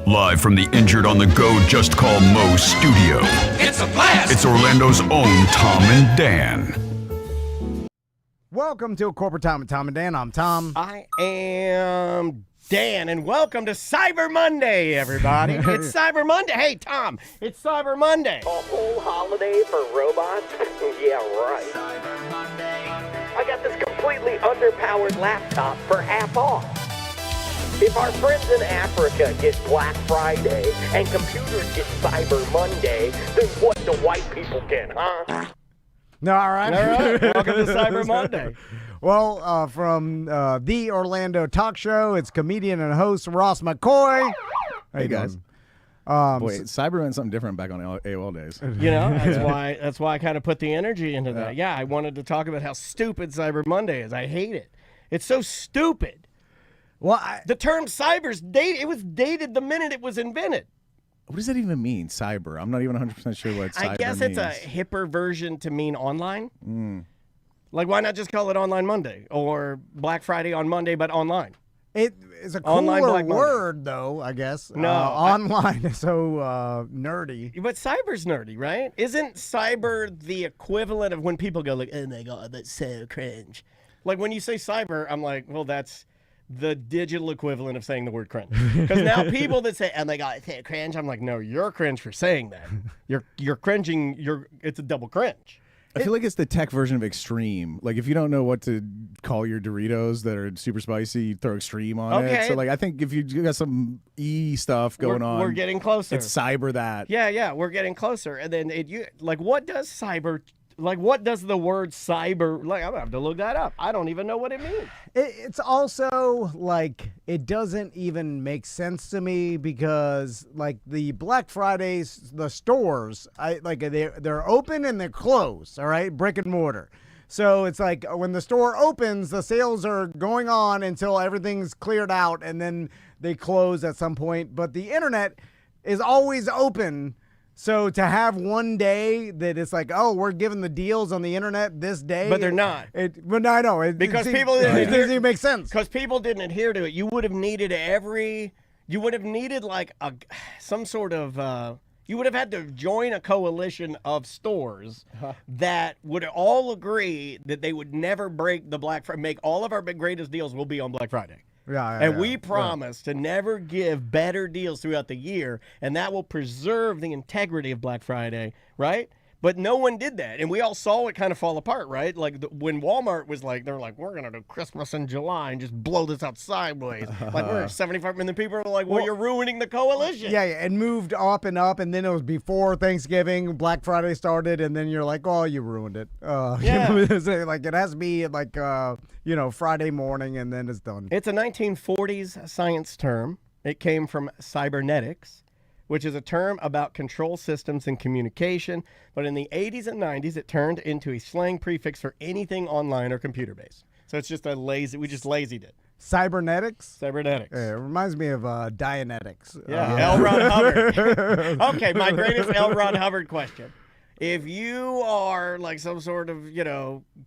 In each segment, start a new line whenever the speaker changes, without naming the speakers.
Live from the Injured on the Go Just Call Mo studio.
It's a blast!
It's Orlando's own Tom and Dan.
Welcome to Corporate Time with Tom and Dan. I'm Tom.
I am Dan, and welcome to Cyber Monday, everybody. It's Cyber Monday. Hey, Tom, it's Cyber Monday.
A whole holiday for robots? Yeah, right.
Cyber Monday.
I got this completely underpowered laptop for half off. If our friends in Africa get Black Friday and computers get Cyber Monday, then what the white people get, huh?
No, all right.
All right, welcome to Cyber Monday.
Well, from the Orlando Talk Show, it's comedian and host Ross McCoy.
Hey guys. Boy, Cyber meant something different back on AOL days.
You know, that's why I kind of put the energy into that. Yeah, I wanted to talk about how stupid Cyber Monday is. I hate it. It's so stupid.
Well,
The term cyber's dated. It was dated the minute it was invented.
What does that even mean, cyber? I'm not even 100% sure what cyber means.
I guess it's a hipper version to mean online. Like, why not just call it Online Monday or Black Friday on Monday, but online?
it is a
Online
cooler
Black Monday.
word, though, I guess.
No,
online is so nerdy.
But cyber's nerdy, right? Isn't cyber the equivalent of when people go like, oh my God, that's so cringe? Like, when you say cyber, I'm like, well, that's the digital equivalent of saying the word cringe. Because now people that say, oh my God, it's so cringe, I'm like, no, you're cringe for saying that. You're cringing, it's a double cringe.
I feel like it's the tech version of extreme. Like, if you don't know what to call your Doritos that are super spicy, you throw extreme on it. So, like, I think if you got some stuff going on,
we're getting closer.
It's cyber that.
Yeah, we're getting closer. And then what does cyber? Like, what does the word cyber, like, I'm going to have to look that up. I don't even know what it means.
It's also, like, it doesn't even make sense to me because, like, the Black Fridays, the stores, they're open and they're closed, all right? Brick and mortar. So it's like when the store opens, the sales are going on until everything's cleared out, and then they close at some point. But the internet is always open. So to have one day that it's like, oh, we're giving the deals on the internet this day.
But they're not.
But no, I know.
Because people didn't
it doesn't even make sense.
Because people didn't adhere to it. You would have needed like some sort of, you would have had to join a coalition of stores that would all agree that they would never break the Black Friday, make all of our big greatest deals will be on Black Friday. And we promise to never give better deals throughout the year, and that will preserve the integrity of Black Friday, right? But no one did that, and we all saw it kind of fall apart, right? Like when Walmart was like, they're like, we're going to do Christmas in July and just blow this out sideways. Like, we're 75 million people are like, well, you're ruining the coalition.
Yeah, it moved up, and then it was before Thanksgiving, Black Friday started, and then you're like, oh, you ruined it. Like, it has to be like, Friday morning, and then it's done.
It's a 1940s science term. It came from cybernetics, which is a term about control systems and communication. But in the 80s and 90s, it turned into a slang prefix for anything online or computer-based. So it's just we just lazied it.
Cybernetics?
Cybernetics.
Yeah, it reminds me of Dianetics.
Yeah, L. Ron Hubbard. Okay, my greatest L. Ron Hubbard question. If you are like some sort of,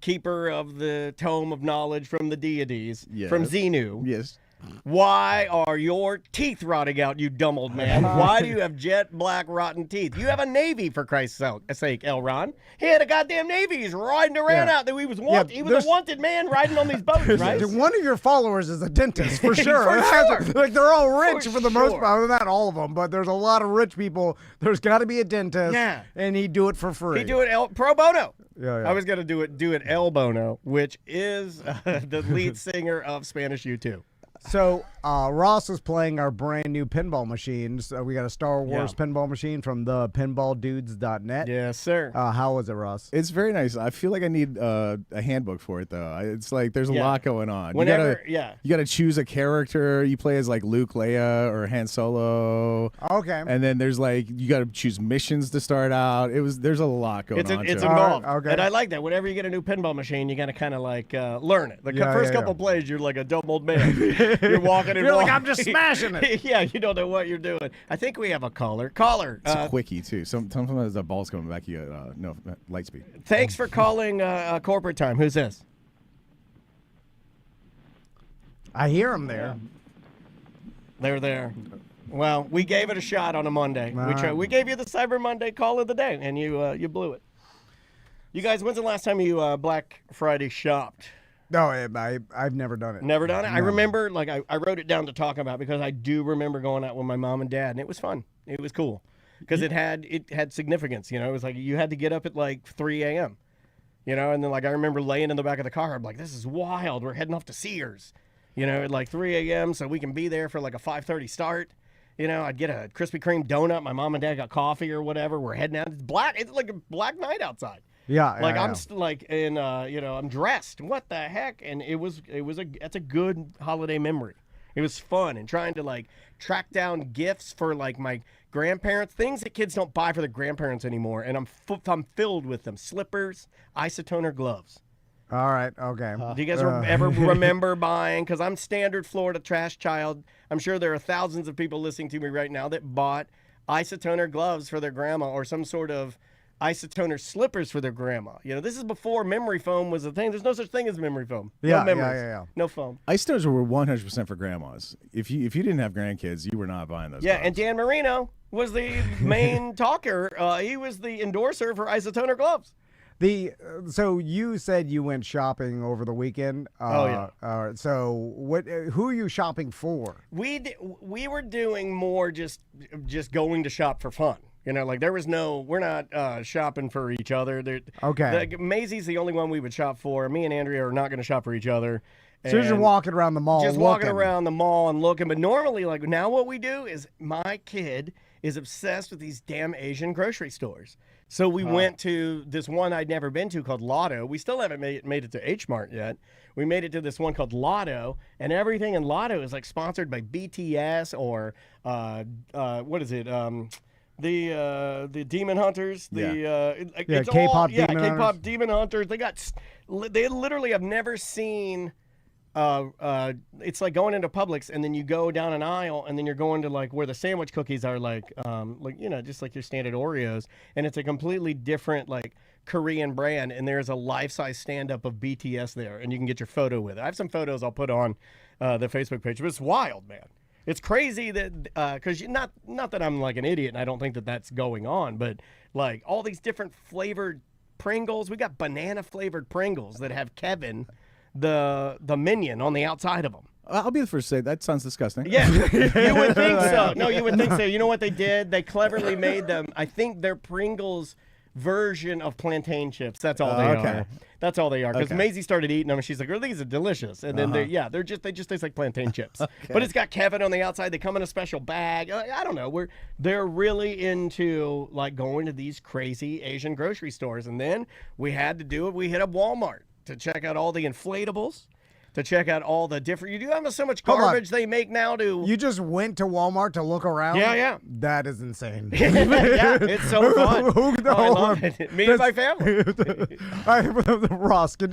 keeper of the tome of knowledge from the deities, from Xenu.
Yes.
Why are your teeth rotting out, you dumb old man? Why do you have jet black rotten teeth? You have a Navy, for Christ's sake, L. Ron. He had a goddamn Navy. He's riding around out there. He was a wanted man riding on these boats, right?
One of your followers is a dentist, for sure. Like, they're all rich for the most part. Not all of them, but there's a lot of rich people. There's got to be a dentist, and he'd do it for free.
He'd do it pro bono.
Yeah.
I was going to do it El Bono, which is the lead singer of Spanish U2.
So Ross was playing our brand new pinball machines. We got a Star Wars pinball machine from the pinballdudes.net.
Yes, sir.
How was it, Ross?
It's very nice. I feel like I need a handbook for it, though. It's like there's a lot going on. You got to choose a character. You play as like Luke, Leia, or Han Solo.
Okay.
And then there's like, you got to choose missions to start out. There's a lot going on.
It's involved. Okay. And I like that. Whenever you get a new pinball machine, you got to kind of like learn it. The first couple plays, you're like a dumb old man. You're walking and
You're like, I'm just smashing it.
Yeah, you don't know what you're doing. I think we have a caller. Caller.
It's a quickie, too. Sometimes the ball's coming back. You got no light speed.
Thanks for calling Corporate Time. Who's this?
I hear him there.
They're there. Well, we gave it a shot on a Monday. We gave you the Cyber Monday call of the day, and you blew it. You guys, when's the last time you Black Friday shopped?
No, I've never done it.
Never done it?
No.
I remember, like, I wrote it down to talk about because I do remember going out with my mom and dad, and it was fun. It was cool because it had significance. It was like you had to get up at like 3 a.m. And then like I remember laying in the back of the car. I'm like, this is wild. We're heading off to Sears, at like 3 a.m. so we can be there for like a 5:30 start. I'd get a Krispy Kreme donut. My mom and dad got coffee or whatever. We're heading out. It's black. It's like a black night outside.
Yeah,
like
yeah,
I'm like in I'm dressed. What the heck? And that's a good holiday memory. It was fun and trying to like track down gifts for like my grandparents, things that kids don't buy for their grandparents anymore. And I'm filled with them: slippers, isotoner gloves.
All right, okay.
Do you guys ever remember buying? Because I'm standard Florida trash child. I'm sure there are thousands of people listening to me right now that bought isotoner gloves for their grandma or some sort of isotoner slippers for their grandma. This is before memory foam was a thing. There's no such thing as memory foam.
Yeah,
no memories.
yeah.
No foam.
Isotoners were 100% for grandmas. If you didn't have grandkids, you were not buying those.
Yeah,
gloves.
and Dan Marino was the main talker. He was the endorser for isotoner gloves.
So you said you went shopping over the weekend.
Oh
yeah. So who are you shopping for?
We were doing more just going to shop for fun. Like there was we're not shopping for each other.
Okay.
Maisie's the only one we would shop for. Me and Andrea are not going to shop for each other.
So you're just walking around the mall,
walking around the mall and looking. But normally, like now, what we do is my kid is obsessed with these damn Asian grocery stores. So we went to this one I'd never been to called Lotto. We still haven't made it to H Mart yet. We made it to this one called Lotto, and everything in Lotto is like sponsored by BTS or what is it? The Demon Hunters, it's
K-pop
all,
Demon
K-pop
Hunters.
Demon Hunters. They literally have never seen. It's like going into Publix and then you go down an aisle and then you're going to like where the sandwich cookies are just like your standard Oreos, and it's a completely different like Korean brand, and there's a life-size stand-up of BTS there, and you can get your photo with it. I have some photos I'll put on the Facebook page, but it's wild, man. It's crazy that because not that I'm like an idiot and I don't think that that's going on, but like all these different flavored Pringles. We got banana flavored Pringles that have Kevin, the minion, on the outside of them.
I'll be the first to say that sounds disgusting.
Yeah, you would think so. No, you would think so. You know what they did? They cleverly made them. I think they're Pringles version of plantain chips. That's all they are. That's all they are. Because Maisie started eating them, and she's like, "Oh, these are delicious." And then they just taste like plantain chips. But it's got Kevin on the outside. They come in a special bag. I don't know. They're really into like going to these crazy Asian grocery stores. And then we had to do it. We hit up Walmart to check out all the inflatables, to check out all the different. You do have so much garbage they make now.
You just went to Walmart to look around?
Yeah.
That is insane.
Yeah, it's so fun. I love it. Me and my family.
Ross, who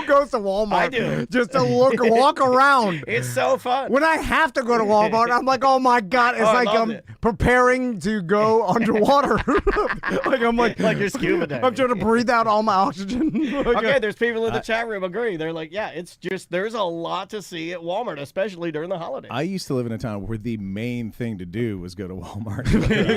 goes to Walmart
I do.
just to walk around?
It's so fun.
When I have to go to Walmart, I'm like, oh my God, it's like I'm preparing to go underwater. I'm like
you're scuba diving.
I'm trying to breathe out all my oxygen.
Okay, there's people in the chat room agree. They're like, yeah, it's just there's a lot to see at Walmart, especially during the holidays.
I used to live in a town where the main thing to do was go to Walmart.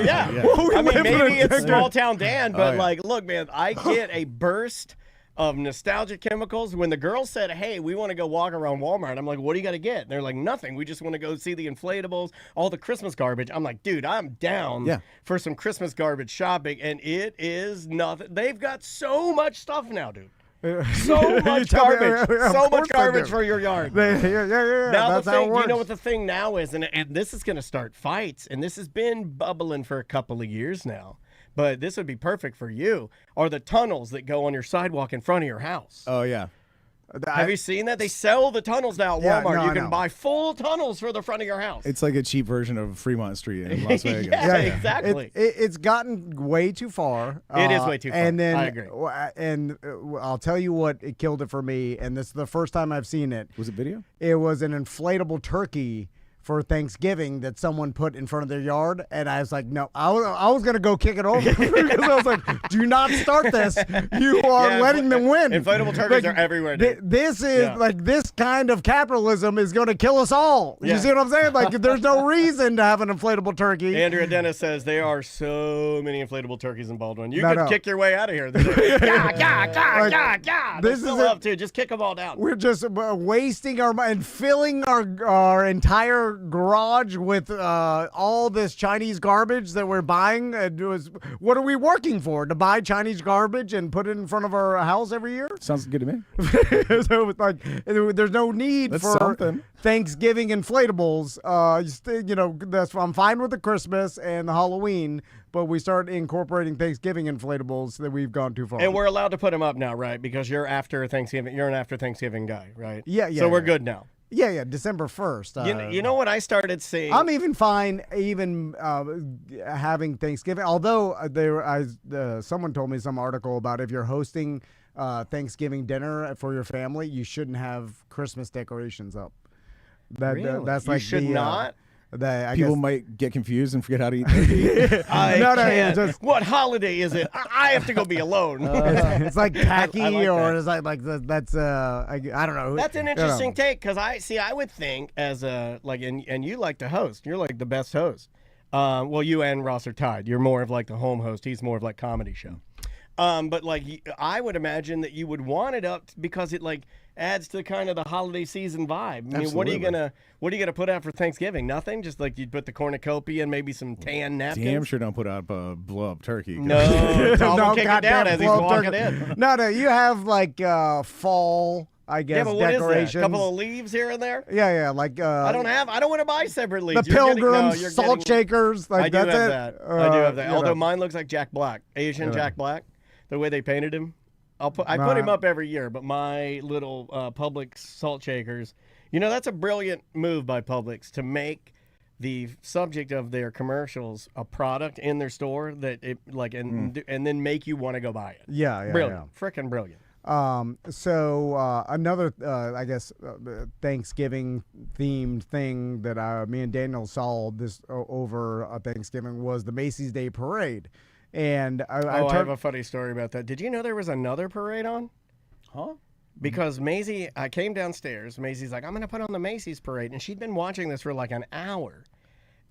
Yeah. I mean, maybe it's small town Dan, but like, look, man, I get a burst of nostalgic chemicals when the girls said, "Hey, we want to go walk around Walmart." I'm like, "What do you got to get?" And they're like, "Nothing. We just want to go see the inflatables, all the Christmas garbage." I'm like, "Dude, I'm down for some Christmas garbage shopping," and it is nothing. They've got so much stuff now, dude. So much garbage. So much garbage for your yard.
Yeah.
Now
That's
the
how it
thing,
works.
you know what the thing now is, and this is going to start fights, and this has been bubbling for a couple of years now, but this would be perfect for you, are the tunnels that go on your sidewalk in front of your house.
Oh, yeah.
Have you seen that? They sell the tunnels now at Walmart.
no,
You
I
can
know.
buy full tunnels for the front of your house.
It's like a cheap version of Fremont Street in Las Vegas.
Yeah, exactly.
It's gotten way too far.
It is way too far.
And then,
I agree.
And I'll tell you what, it killed it for me, and this is the first time I've seen it.
Was it video?
It was an inflatable turkey for Thanksgiving that someone put in front of their yard, and I was like, no, I was gonna go kick it over because I was like, do not start this. You are letting them win.
Inflatable turkeys are everywhere. Dude.
This is like this kind of capitalism is going to kill us all. You see what I'm saying? Like, there's no reason to have an inflatable turkey.
Andrea Dennis says there are so many inflatable turkeys in Baldwin. You could kick your way out of here. This is love too. Just kick them all down.
We're just wasting our money and filling our entire garage with all this Chinese garbage that we're buying. What are we working for? To buy Chinese garbage and put it in front of our house every year?
Sounds good to me.
So it's like there's no need for Thanksgiving inflatables. I'm fine with the Christmas and the Halloween, but we start incorporating Thanksgiving inflatables that we've gone too far.
And we're allowed to put them up now, right? Because you're after Thanksgiving. You're an after Thanksgiving guy, right?
Yeah.
So we're good now.
Yeah, December 1st.
You know what I started seeing?
I'm even fine having Thanksgiving. Although someone told me some article about if you're hosting Thanksgiving dinner for your family, you shouldn't have Christmas decorations up.
Really?
That's like
you should not.
People might get confused and forget how to eat turkey.
I can't. What holiday is it? I have to go be alone.
It's like tacky, or it's like that's I don't know.
That's an interesting take, because I would think as and you like to host. You're like the best host. Well, you and Ross are tied. You're more of like the home host. He's more of like comedy show. But like I would imagine that you would want it up because it like adds to kind of the holiday season vibe. I mean, what are you gonna put out for Thanksgiving? Nothing. Just like you'd put the cornucopia and maybe some tan napkins.
Damn sure don't put out a blow up turkey.
No, Tom will kick it down as he's walking in.
No, you have like fall. I guess decorations.
A couple of leaves here and there.
Yeah, like
I don't want to buy separate leaves.
The pilgrims, salt shakers. Like
I do
that's
have
it.
that. I do have that. Although mine looks like Jack Black, Asian Jack Black, the way they painted him. I put him up every year, but my little Publix salt shakers. You know, that's a brilliant move by Publix to make the subject of their commercials a product in their store that it and then make you want to go buy it.
Yeah,
brilliant, freaking brilliant.
So another, I guess, Thanksgiving themed thing that me and Daniel saw this over Thanksgiving was the Macy's Day Parade. And I
have a funny story about that. Did you know there was another parade on?
Huh?
Because Maisie, I came downstairs. Maisie's like, I'm going to put on the Macy's parade. And she'd been watching this for like an hour.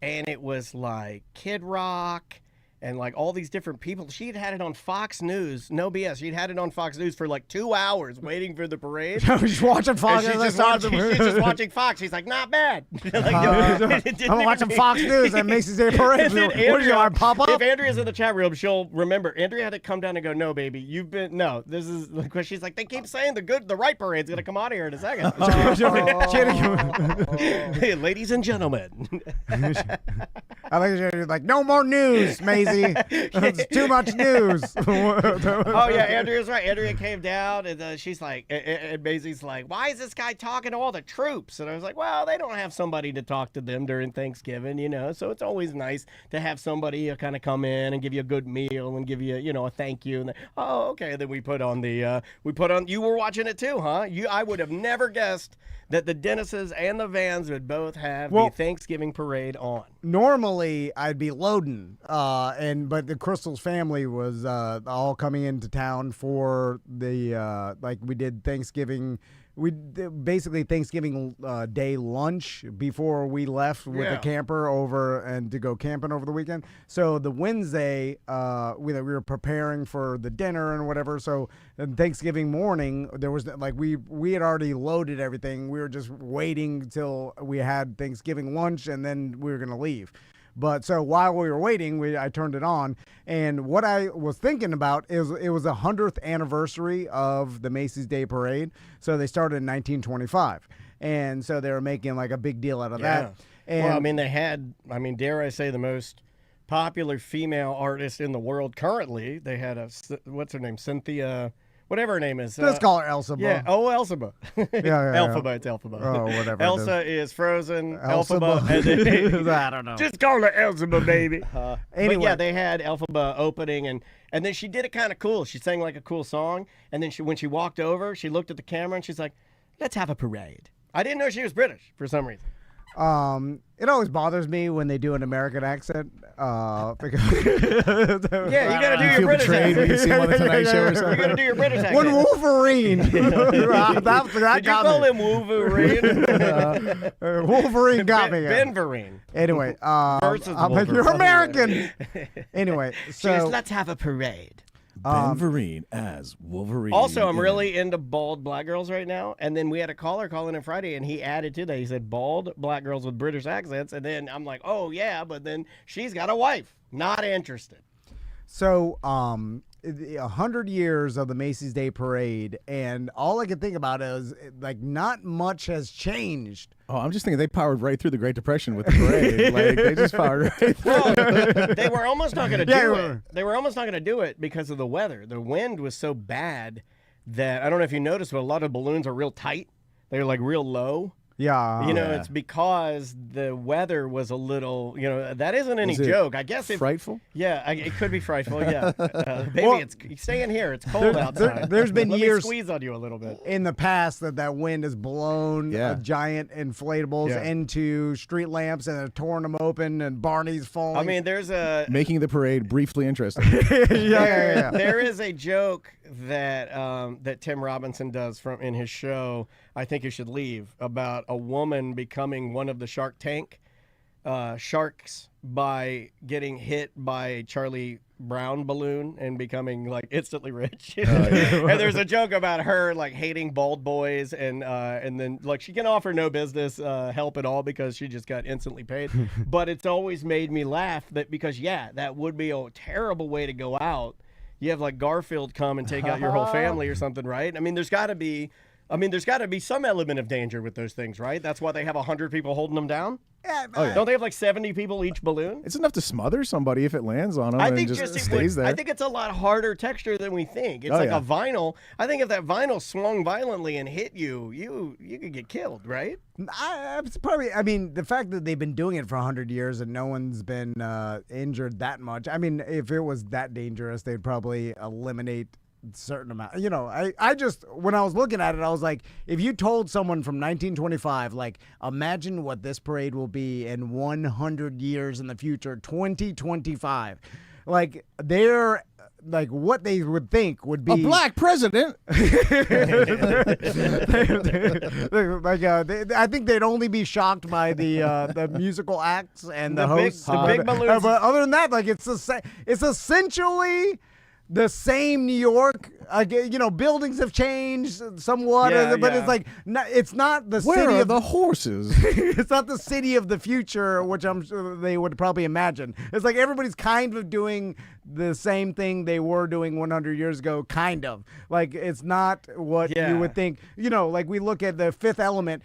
And it was like Kid Rock and like all these different people. She'd had it on Fox News. No BS. She'd had it on Fox News for like 2 hours waiting for the parade.
She's watching Fox.
She's just watching Fox. She's like, not bad.
I'm watching Fox News and Macy's Day Parade. What do you want, pop up?
If Andrea's in the chat room, she'll remember. Andrea had to come down and go, no, baby, this is, because she's like, they keep saying the right parade's going to come out of here in a second. Hey, ladies and gentlemen.
I think you're like, no more news, Maisie. It's too much news.
Oh yeah, Andrea's right. Andrea came down and she's like, and Maisie's like, why is this guy talking to all the troops? And I was like, well, they don't have somebody to talk to them during Thanksgiving, so it's always nice to have somebody kind of come in and give you a good meal and give you, a thank you. And okay. And then we put on you were watching it too, huh? I would have never guessed that the Dennises and the Vans would both have the Thanksgiving parade on.
Normally, I'd be loading, but the Crystal's family was all coming into town for the we did Thanksgiving. We did basically Thanksgiving Day lunch before we left with the camper over and to go camping over the weekend. So the Wednesday, we were preparing for the dinner and whatever. So Thanksgiving morning, there was we had already loaded everything. We were just waiting till we had Thanksgiving lunch and then we were gonna leave. But so while we were waiting, I turned it on, and what I was thinking about is it was the 100th anniversary of the Macy's Day Parade. So they started in 1925, and so they were making like a big deal out of that. And
they had, dare I say, the most popular female artist in the world currently. They had what's her name, Cynthia. Whatever her name is.
Let's call her Elphaba.
Yeah. Oh, Elphaba.
Elphaba.
It's Elphaba.
Oh, whatever.
Elsa is Frozen. Elphaba.
I don't know.
Just call her Elphaba, baby.
Anyway.
But yeah, they had Elphaba opening, and then she did it kind of cool. She sang like a cool song, and then when she walked over, she looked at the camera, and she's like, let's have a parade. I didn't know she was British for some reason.
It always bothers me when they do an American accent. Because
Yeah, you gotta do your
feel
British
betrayed when you
accent.
see him on the Tonight Show or
You
something.
gotta do your British accent.
when Wolverine, that
Did you
got
call
me.
him Wolverine?
Wolverine got me.
Benverine.
Anyway,
Versus
I'm like, you're
Wolverine.
American. Anyway, so
let's have a parade.
Ben Vereen as Wolverine.
Also, I'm
in-
really into bald black girls right now. And then we had a caller calling in Friday, and he added to that. He said bald black girls with British accents. And then I'm like, oh, yeah, but then she's got a wife. Not interested.
So, 100 years of the Macy's Day Parade, and all I can think about is, like, not much has changed.
Oh, I'm just thinking they powered right through the Great Depression with the parade. Like they just powered right through.
Well, they were almost not going to
Yeah,
do
they
it.
were.
They were almost not going to do it because of the weather. The wind was so bad that, I don't know if you noticed, but a lot of balloons are real tight. They're like real low.
Yeah.
You know,
yeah.
it's because the weather was a little, that isn't any
Was it
joke. I guess if,
Frightful.
yeah, it could be frightful. Yeah. Baby,
Well,
it's stay in here. It's cold outside.
there's been
Let
years-
me squeeze on you a little bit.
in the past that wind has blown
Yeah.
giant inflatables
Yeah.
into street lamps and have torn them open and Barney's falling.
I mean, there's a
Making the parade briefly interesting.
yeah.
there is a joke that that Tim Robinson does in his show, I Think You Should Leave, about a woman becoming one of the Shark Tank sharks by getting hit by a Charlie Brown balloon and becoming like instantly rich. And there's a joke about her like hating bald boys and then like she can offer no business help at all because she just got instantly paid. But it's always made me laugh because that would be a terrible way to go out. You have like Garfield come and take out your whole family or something, right? I mean, there's got to be some element of danger with those things, right? That's why they have 100 people holding them down.
Yeah,
Don't they have like 70 people each balloon?
It's enough to smother somebody if it lands on them
I
and
think
just
it
stays
would,
there.
I think it's a lot harder texture than we think. It's
Oh,
like
yeah.
a vinyl. I think if that vinyl swung violently and hit you, you could get killed, right?
it's probably. I mean, the fact that they've been doing it for 100 years and no one's been injured that much. I mean, if it was that dangerous, they'd probably eliminate certain amount. I just, when I was looking at it, I was like, if you told someone from 1925, like, imagine what this parade will be in 100 years in the future, 2025, like they're like what they would think would be
a black president.
I think they'd only be shocked by the musical acts and the
The big-
hosts.
the big balloons.
But other than that, like it's essentially the same New York. Buildings have changed somewhat,
Yeah,
but
yeah.
it's like it's not the
Where
city
are
of
the horses?
it's not the city of the future, which I'm sure they would probably imagine. It's like everybody's kind of doing the same thing they were doing 100 years ago, kind of. Like, it's not what
Yeah.
you would think. Like we look at the Fifth Element.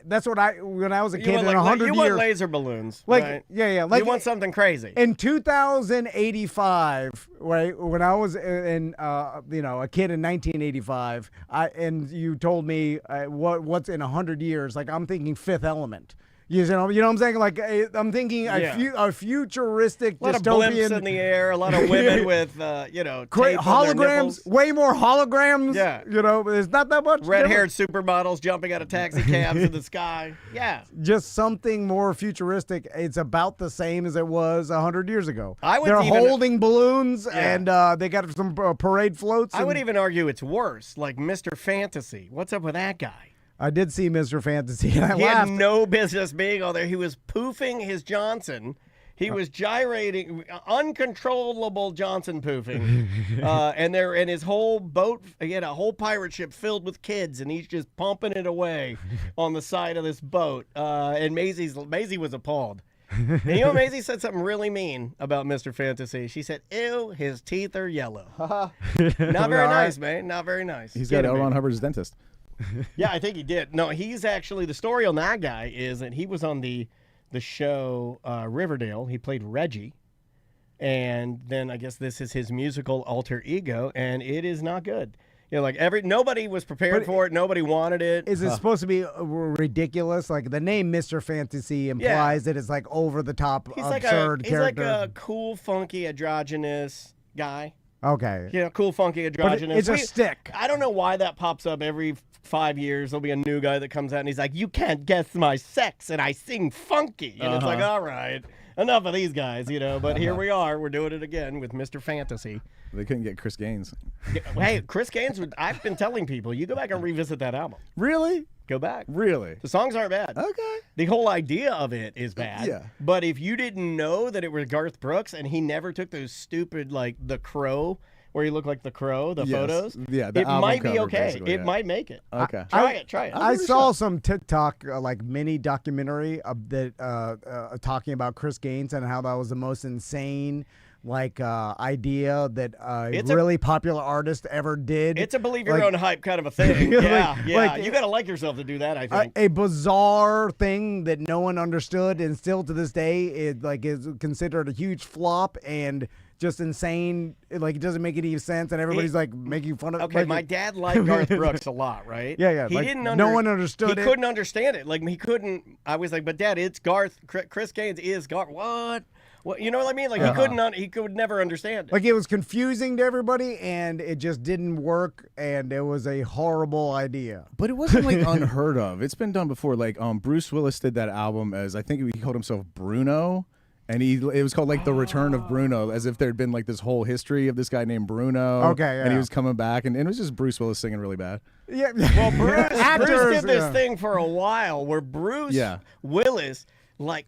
That's what when I was a
You
kid
want,
in
like,
100
you
years.
want laser balloons,
Like,
right?
yeah. Like,
you want something crazy.
in 2085, right, when I was a kid in 1985, and you told me what's in 100 years, like I'm thinking Fifth Element. You know what I'm saying? Like I'm thinking a futuristic
a lot of
dystopian.
blimps in the air, a lot of women with, tape on their
holograms,
nipples.
way more holograms.
Yeah.
It's not that much.
Red-haired supermodels jumping out of taxi cabs in the sky. Yeah.
Just something more futuristic. It's about the same as it was 100 years ago.
even-
They're holding balloons and they got some parade floats.
I would
and-
even argue it's worse, like Mr. Fantasy. What's up with that guy?
I did see Mr. Fantasy and I
He had
laughed.
no business being on there. He was poofing his Johnson. He was gyrating, uncontrollable Johnson poofing, and his whole boat. He had a whole pirate ship filled with kids, and he's just pumping it away on the side of this boat. And Maisie was appalled. And Maisie said something really mean about Mr. Fantasy. She said, "Ew, his teeth are yellow." Not very nice, man. Not very nice.
He's got
Get
L.
him,
Ron
man.
Hubbard's dentist.
Yeah, I think he did. No, he's actually, the story on that guy is that he was on the show Riverdale. He played Reggie. And then I guess this is his musical alter ego, and it is not good. Nobody was prepared for it. Nobody wanted it.
Is it supposed to be ridiculous? Like the name Mr. Fantasy implies that it's like over the top,
He's like
absurd
he's like
character.
a cool, funky, androgynous guy.
Okay.
You know, cool, funky,
But
androgynous.
it's a stick.
I don't know why that pops up every 5 years. There'll be a new guy that comes out and he's like, "You can't guess my sex, and I sing funky." And it's like, all right, enough of these guys, you know. But here we are. We're doing it again with Mr. Fantasy.
They couldn't get Chris Gaines.
Hey, Chris Gaines, I've been telling people, you go back and revisit that album.
Really?
Go back.
Really?
The songs aren't bad.
Okay.
The whole idea of it is bad.
Yeah.
But if you didn't know that it was Garth Brooks and he never took those stupid, like, The Crow, where he looked like the Crow, the photos,
Yeah, the
it
album
might be
cover,
okay.
basically,
It
yeah.
might make it.
Okay.
Try it.
I saw some TikTok like mini documentary that talking about Chris Gaines and how that was the most insane idea that a really popular artist ever did.
It's a believe your own hype kind of a thing. Yeah.
like-
You got to like yourself to do that, I think.
a bizarre thing that no one understood, and still to this day is considered a huge flop and just insane. It doesn't make any sense, and everybody's making fun of.
Okay, my dad liked Garth Brooks a lot, right?
Yeah.
He didn't.
No one understood it.
He couldn't understand it. Like he couldn't. I was like, but Dad, it's Garth. Chris Gaines is Garth. What? What? You know what I mean? Like he couldn't. He could never understand it.
Like it was confusing to everybody, and it just didn't work, and it was a horrible idea.
But it wasn't unheard of. It's been done before. Like Bruce Willis did that album as I think he called himself Bruno. And it was called The Return of Bruno, as if there had been this whole history of this guy named Bruno.
Okay, yeah.
And he was coming back, and it was just Bruce Willis singing really bad.
Yeah.
Well, Bruce did this
yeah.
thing for a while where Bruce Willis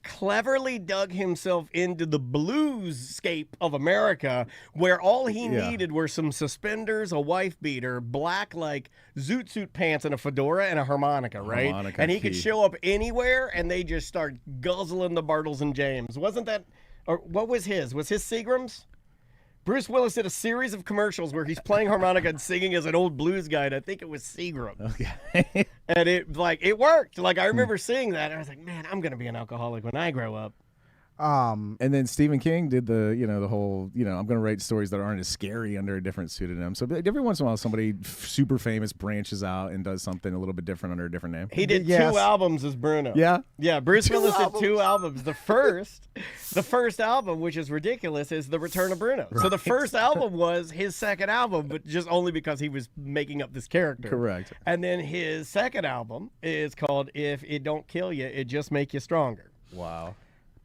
cleverly dug himself into the bluescape of America, where all he needed were some suspenders, a wife beater, black zoot suit pants, and a fedora and a harmonica, right? And he could show up anywhere, and they just start guzzling the Bartles and James. Wasn't that, or what was his? Was his Seagram's? Bruce Willis did a series of commercials where he's playing harmonica and singing as an old blues guy, and I think it was Seagram.
Okay.
And it worked. I remember seeing that, and I was like, man, I'm going to be an alcoholic when I grow up.
And then Stephen King did the whole, I'm going to write stories that aren't as scary under a different pseudonym. So every once in a while, somebody super famous branches out and does something a little bit different under a different name.
He did 2 albums as Bruno.
Yeah?
Yeah, Bruce Willis did 2 albums. The first album, which is ridiculous, is The Return of Bruno. Right. So the first album was his second album, but just only because he was making up this character.
Correct.
And then his second album is called If It Don't Kill You, It Just Make You Stronger.
Wow.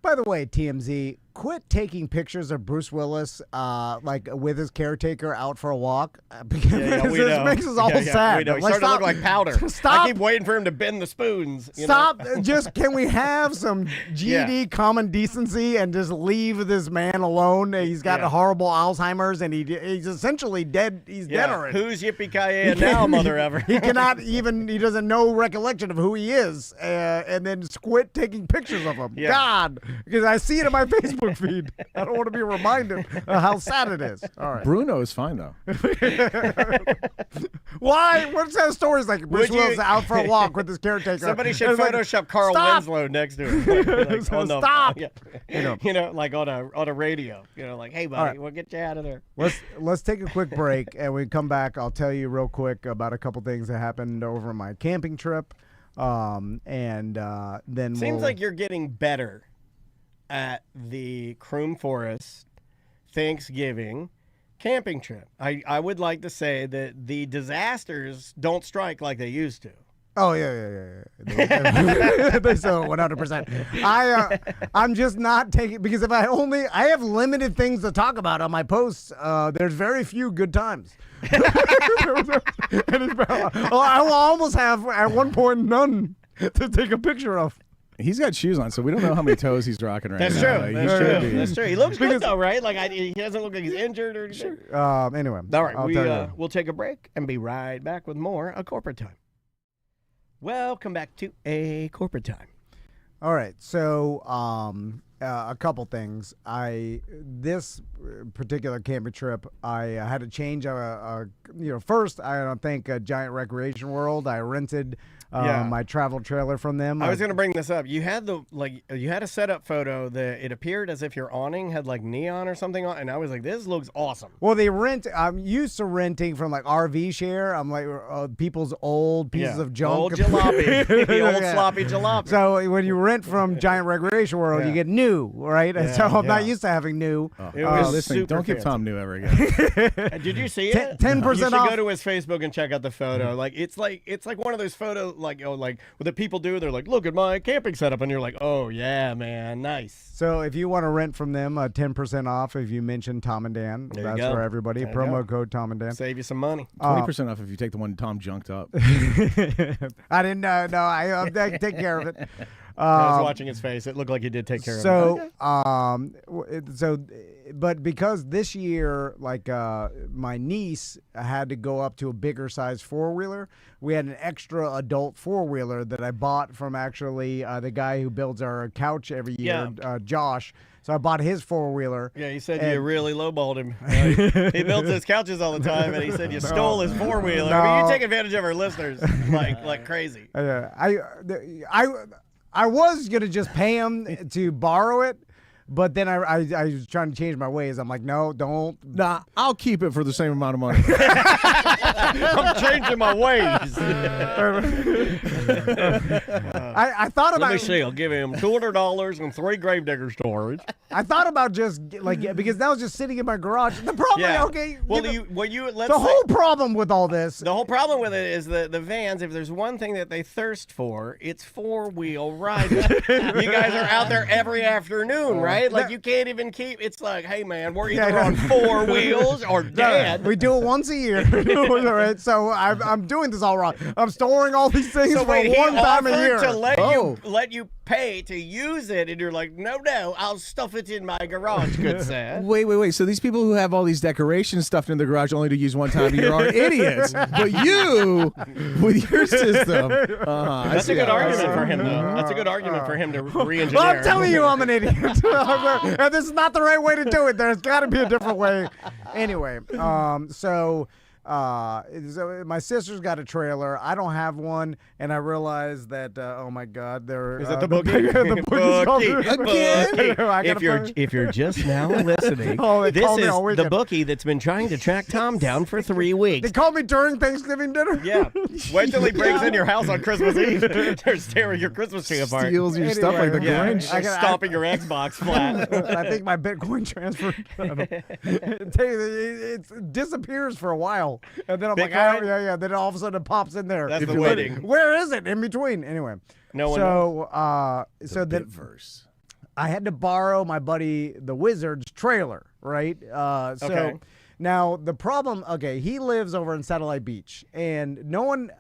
By the way, TMZ, quit taking pictures of Bruce Willis, with his caretaker out for a walk. Because this makes us all sad.
We know. He started to look like powder.
Stop.
I keep waiting for him to bend the spoons.
Stop. Just can we have some GD common decency and just leave this man alone? He's got horrible Alzheimer's, and he's essentially dead. He's dead already.
Who's yippee-ki-yay now, mother ever?
He cannot even. He doesn't know recollection of who he is, and then quit taking pictures of him.
Yeah.
God, because I see it in my Facebook feed. I don't want to be reminded of how sad it is. All right.
Bruno is fine though.
Why? What's that stories like? Bruce Willis out for a walk with his caretaker.
Somebody should Photoshop Carl Winslow next to him.
Stop.
On a radio. Hey buddy, we'll get you out of there.
Let's take a quick break, and when we come back, I'll tell you real quick about a couple things that happened over my camping trip. Then
seems like you're getting better at the Croom Forest Thanksgiving camping trip. I would like to say that the disasters don't strike like they used to.
Oh yeah. They so 100%. I'm just not taking, because if I have limited things to talk about on my posts. There's very few good times. I will almost have at one point none to take a picture of.
He's got shoes on, so we don't know how many toes he's rocking right
That's
now.
True.
He should be.
That's true. He looks good though, right? He doesn't look like he's injured or anything.
Anyway.
All right, we'll take a break and be right back with more A Corporate Time. Welcome back to A Corporate Time.
All right, so a couple things. This particular camping trip, I had to change. First, I don't think Giant Recreation World. I rented my travel trailer from them.
I was going to bring this up. You had you had a setup photo that it appeared as if your awning had like neon or something on, and I was like, this looks awesome.
Well, they rent. I'm used to renting from like RV share. I'm like people's old pieces of junk.
Old jalopy. The old
Yeah.
sloppy jalopy.
So when you rent from Giant Recreation World, you get new, right? And so I'm not used to having new.
It was
Listen,
super
don't give
fancy.
Tom new ever again.
Did you see it?
10%
You should
off.
go to his Facebook and check out the photo. Like it's like one of those photos like what people do. They're like, look at my camping setup, and you're like, oh yeah, man, nice.
So if you want to rent from them, 10% off if you mention Tom and Dan.
There you
That's
go.
for everybody.
There you
Promo
go.
code Tom and Dan.
Save you some money.
20% off if you take the one Tom junked up.
I didn't know. No, I take care of it.
I was watching his face. It looked like he did take care of it.
So, but because this year, like my niece had to go up to a bigger size 4-wheeler, we had an extra adult 4-wheeler that I bought from actually the guy who builds our couch every year, Josh. So I bought his 4-wheeler.
Yeah, he said you really lowballed him. Right? He builds his couches all the time, and he said you stole his 4-wheeler. I mean, you take advantage of our listeners like crazy.
I was gonna just pay him to borrow it, but then I was trying to change my ways. I'm like, no, don't.
Nah, I'll keep it for the same amount of money.
I'm changing my ways.
I thought about.
Let me see. I'll give him $200 and 3 gravedigger storage.
I thought about just like because that was just sitting in my garage. The problem, okay.
Well, let's
the
say,
whole problem with all this.
The whole problem with it is the vans. If there's one thing that they thirst for, it's 4-wheel riding. You guys are out there every afternoon, right? Like you can't even keep. It's like, hey man, we're either on 4 wheels or dead.
We do it once a year. All right, so I'm doing this all wrong. I'm storing all these things
So
for
wait, he
one time a
offered
year.
to let you pay to use it, and you're like, no, I'll stuff it in my garage, good sir.
Wait. So these people who have all these decorations stuffed in the garage only to use one time a year are idiots. But you, with your system,
That's a good argument for him, though. That's a good argument for him to re-engineer.
Well, I'm telling you, I'm an idiot. And this is not the right way to do it. There's got to be a different way. Anyway, so my sister's got a trailer. I don't have one, and I realized that. Oh my God, there
Is it the bookie?
The bookie's
Bookie.
again.
If you're just now listening,
Oh, they
this
call me
is
all
the
weekend.
bookie that's been trying to track Tom down for 3 weeks.
They called me during Thanksgiving dinner.
Yeah. Wait till he breaks in your house on Christmas Eve. They're tearing your Christmas tree apart.
steals your stuff like the
Yeah.
Grinch.
I gotta-
Stomping your Xbox flat.
I think my Bitcoin transferred. It disappears for a while, and then I'm like,
Bitcoin?
yeah. Then all of a sudden it pops in there.
That's the
But
waiting.
Where is it in between? Anyway,
No one knows.
so then
Bitverse.
I had to borrow my buddy the Wizard's trailer, right?
Okay.
Now the problem, he lives over in Satellite Beach, and no one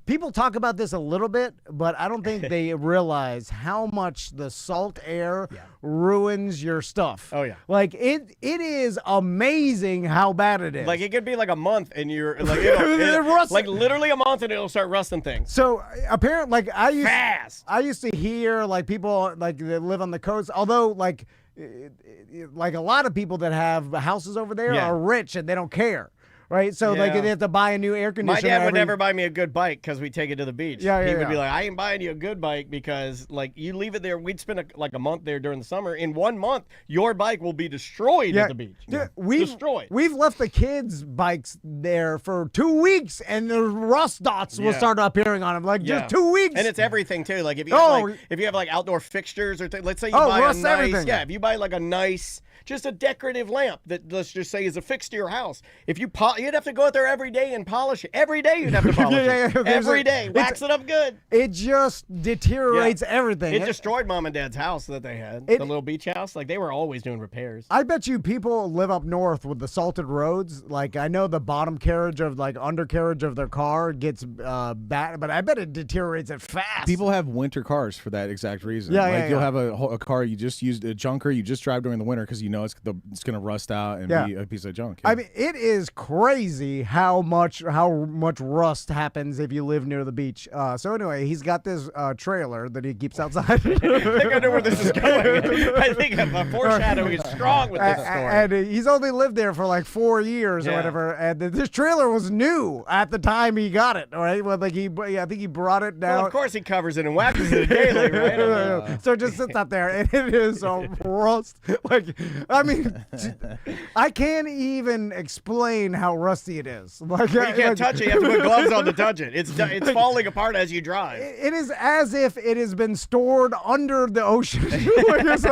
people talk about this a little bit, but I don't think they realize how much the salt air ruins your stuff.
Oh, yeah.
Like it is amazing how bad it is.
Like it could be like a month, and you're like,
It rusts-
like literally a month, and it'll start rusting things.
So apparently,
Fast.
I used to hear like people like that live on the coast, although like a lot of people that have houses over there
Yeah.
are rich and they don't care. Right, so like
Yeah.
they have to buy a new air
My
conditioner.
dad would
every-
never buy me a good bike because we take it to the beach.
Yeah,
he
yeah,
would be
yeah.
like, I ain't buying you a good bike because like you leave it there. We'd spend a month there during the summer. In 1 month, your bike will be destroyed at the beach.
Dude, we've
Destroyed.
We've left the kids' bikes there for 2 weeks, and the rust dots will
Yeah.
start appearing on them. Like just 2 weeks.
And it's everything too. Like if you
Oh.
have like outdoor fixtures or let's say you
Oh,
buy a
rust
nice
everything.
if you buy like a nice just a decorative lamp that let's just say is affixed to your house. If you you'd have to go out there every day and polish it. Every day you'd have to polish
Yeah.
it.
There's
Every
a-
day, wax it up good.
it just deteriorates everything.
It destroyed mom and dad's house that they had,
It-
the little beach house. Like they were always doing repairs.
I bet you people live up north with the salted roads. Like I know the bottom carriage of undercarriage of their car gets bad, but I bet it deteriorates it fast.
People have winter cars for that exact reason.
Yeah,
like
yeah,
you'll
yeah.
have a car you just used, a junker you just drive during the winter because you know it's gonna rust out and
Yeah.
be a piece of junk.
I mean, it is crazy how much rust happens if you live near the beach. So anyway, he's got this trailer that he keeps outside.
I think I know where this is going. I think the foreshadowing is strong with this story.
And he's only lived there for like 4 years or
Yeah.
whatever. And this trailer was new at the time he got it. All right, well, like I think he brought it down.
Well, of course he covers it and waxes it daily, right?
So it just sits out there, and it is a rust. Like, I mean, I can't even explain how rusty it is. Like,
You can't touch it. You have to put gloves on to touch it. It's falling apart as you drive.
It is as if it has been stored under the ocean. Like, it's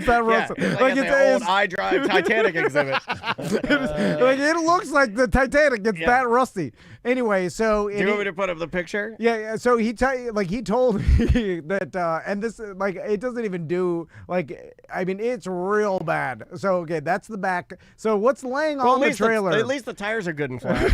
that rusty.
Yeah, like an old iDrive Titanic exhibit.
Like, it looks like the Titanic. It's that rusty. Anyway, so
Do you want me to put up the picture?
Yeah. So he told me that, and this like it doesn't even do like I mean it's real bad. So okay, that's the back. So what's laying on the trailer?
At least the tires are good and flat.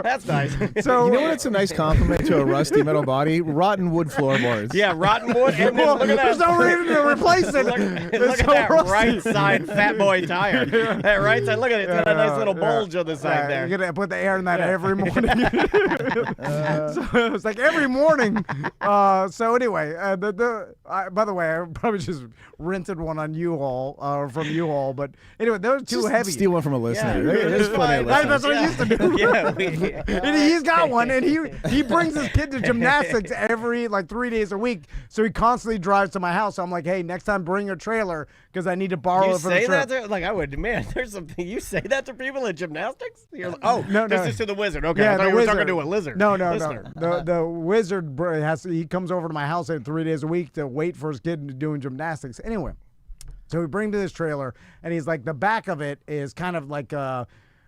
That's nice.
So
you know what's a nice compliment to a rusty metal body? Rotten wood floorboards.
Yeah, rotten wood. And then
well,
look at that.
there's no reason to replace it.
Look
It's
at
so
that
rusty.
right side fat boy tire. That right side. Look at it. It's got a nice little bulge on the side there.
You're gonna put the air in that every morning. So it's like every morning. So anyway, by the way, I probably just rented one on U-Haul from U-Haul, but anyway, those are too
Just
heavy.
Steal one from a listener.
Yeah.
There's plenty of
Fine.
That's
listeners.
what I used to do.
Yeah.
And he's got one, and he brings his kid to gymnastics every like 3 days a week. So he constantly drives to my house. So I'm like, hey, next time bring your trailer because I need to borrow
You
it for the
say
trip.
that to, like I would, man. There's something you say that to people in gymnastics. You're like, oh,
No,
this
no.
is to the wizard. Okay,
Yeah,
I thought
the
you were
wizard.
talking to a lizard.
No.
Listener.
The wizard he comes over to my house 3 days a week to wait for his kid doing gymnastics. Anyway, so we bring to this trailer, and he's like, the back of it is kind of like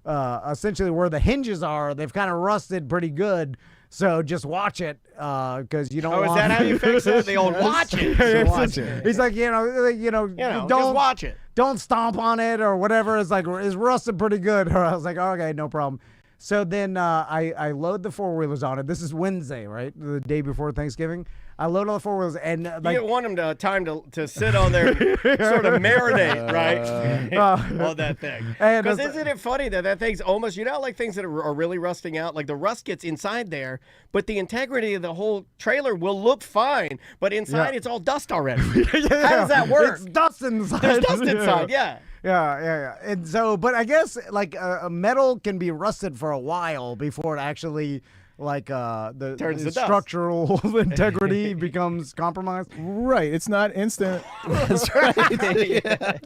essentially where the hinges are. They've kind of rusted pretty good. So just watch it because you don't.
Oh, is
want
that how you fix it? The old watch it.
It's
watch
just-
it.
He's like,
Just
don't
watch it.
don't stomp on it or whatever. It's like it's rusted pretty good. I was like, okay, no problem. So then I load the four-wheelers on it. This is Wednesday, right? The day before Thanksgiving. I load all the four-wheelers and like
You want them to time to sit on there, sort of marinate, right? On that thing.
And
Because
it's-
isn't it funny that thing's almost, like things that are really rusting out, like the rust gets inside there, but the integrity of the whole trailer will look fine, but inside it's all dust already. How does that work?
It's dust inside.
There's dust inside, yeah.
Yeah. And so, but I guess like a metal can be rusted for a while before it actually like the
Turns to dust.
structural integrity becomes compromised.
Right. It's not instant. That's right.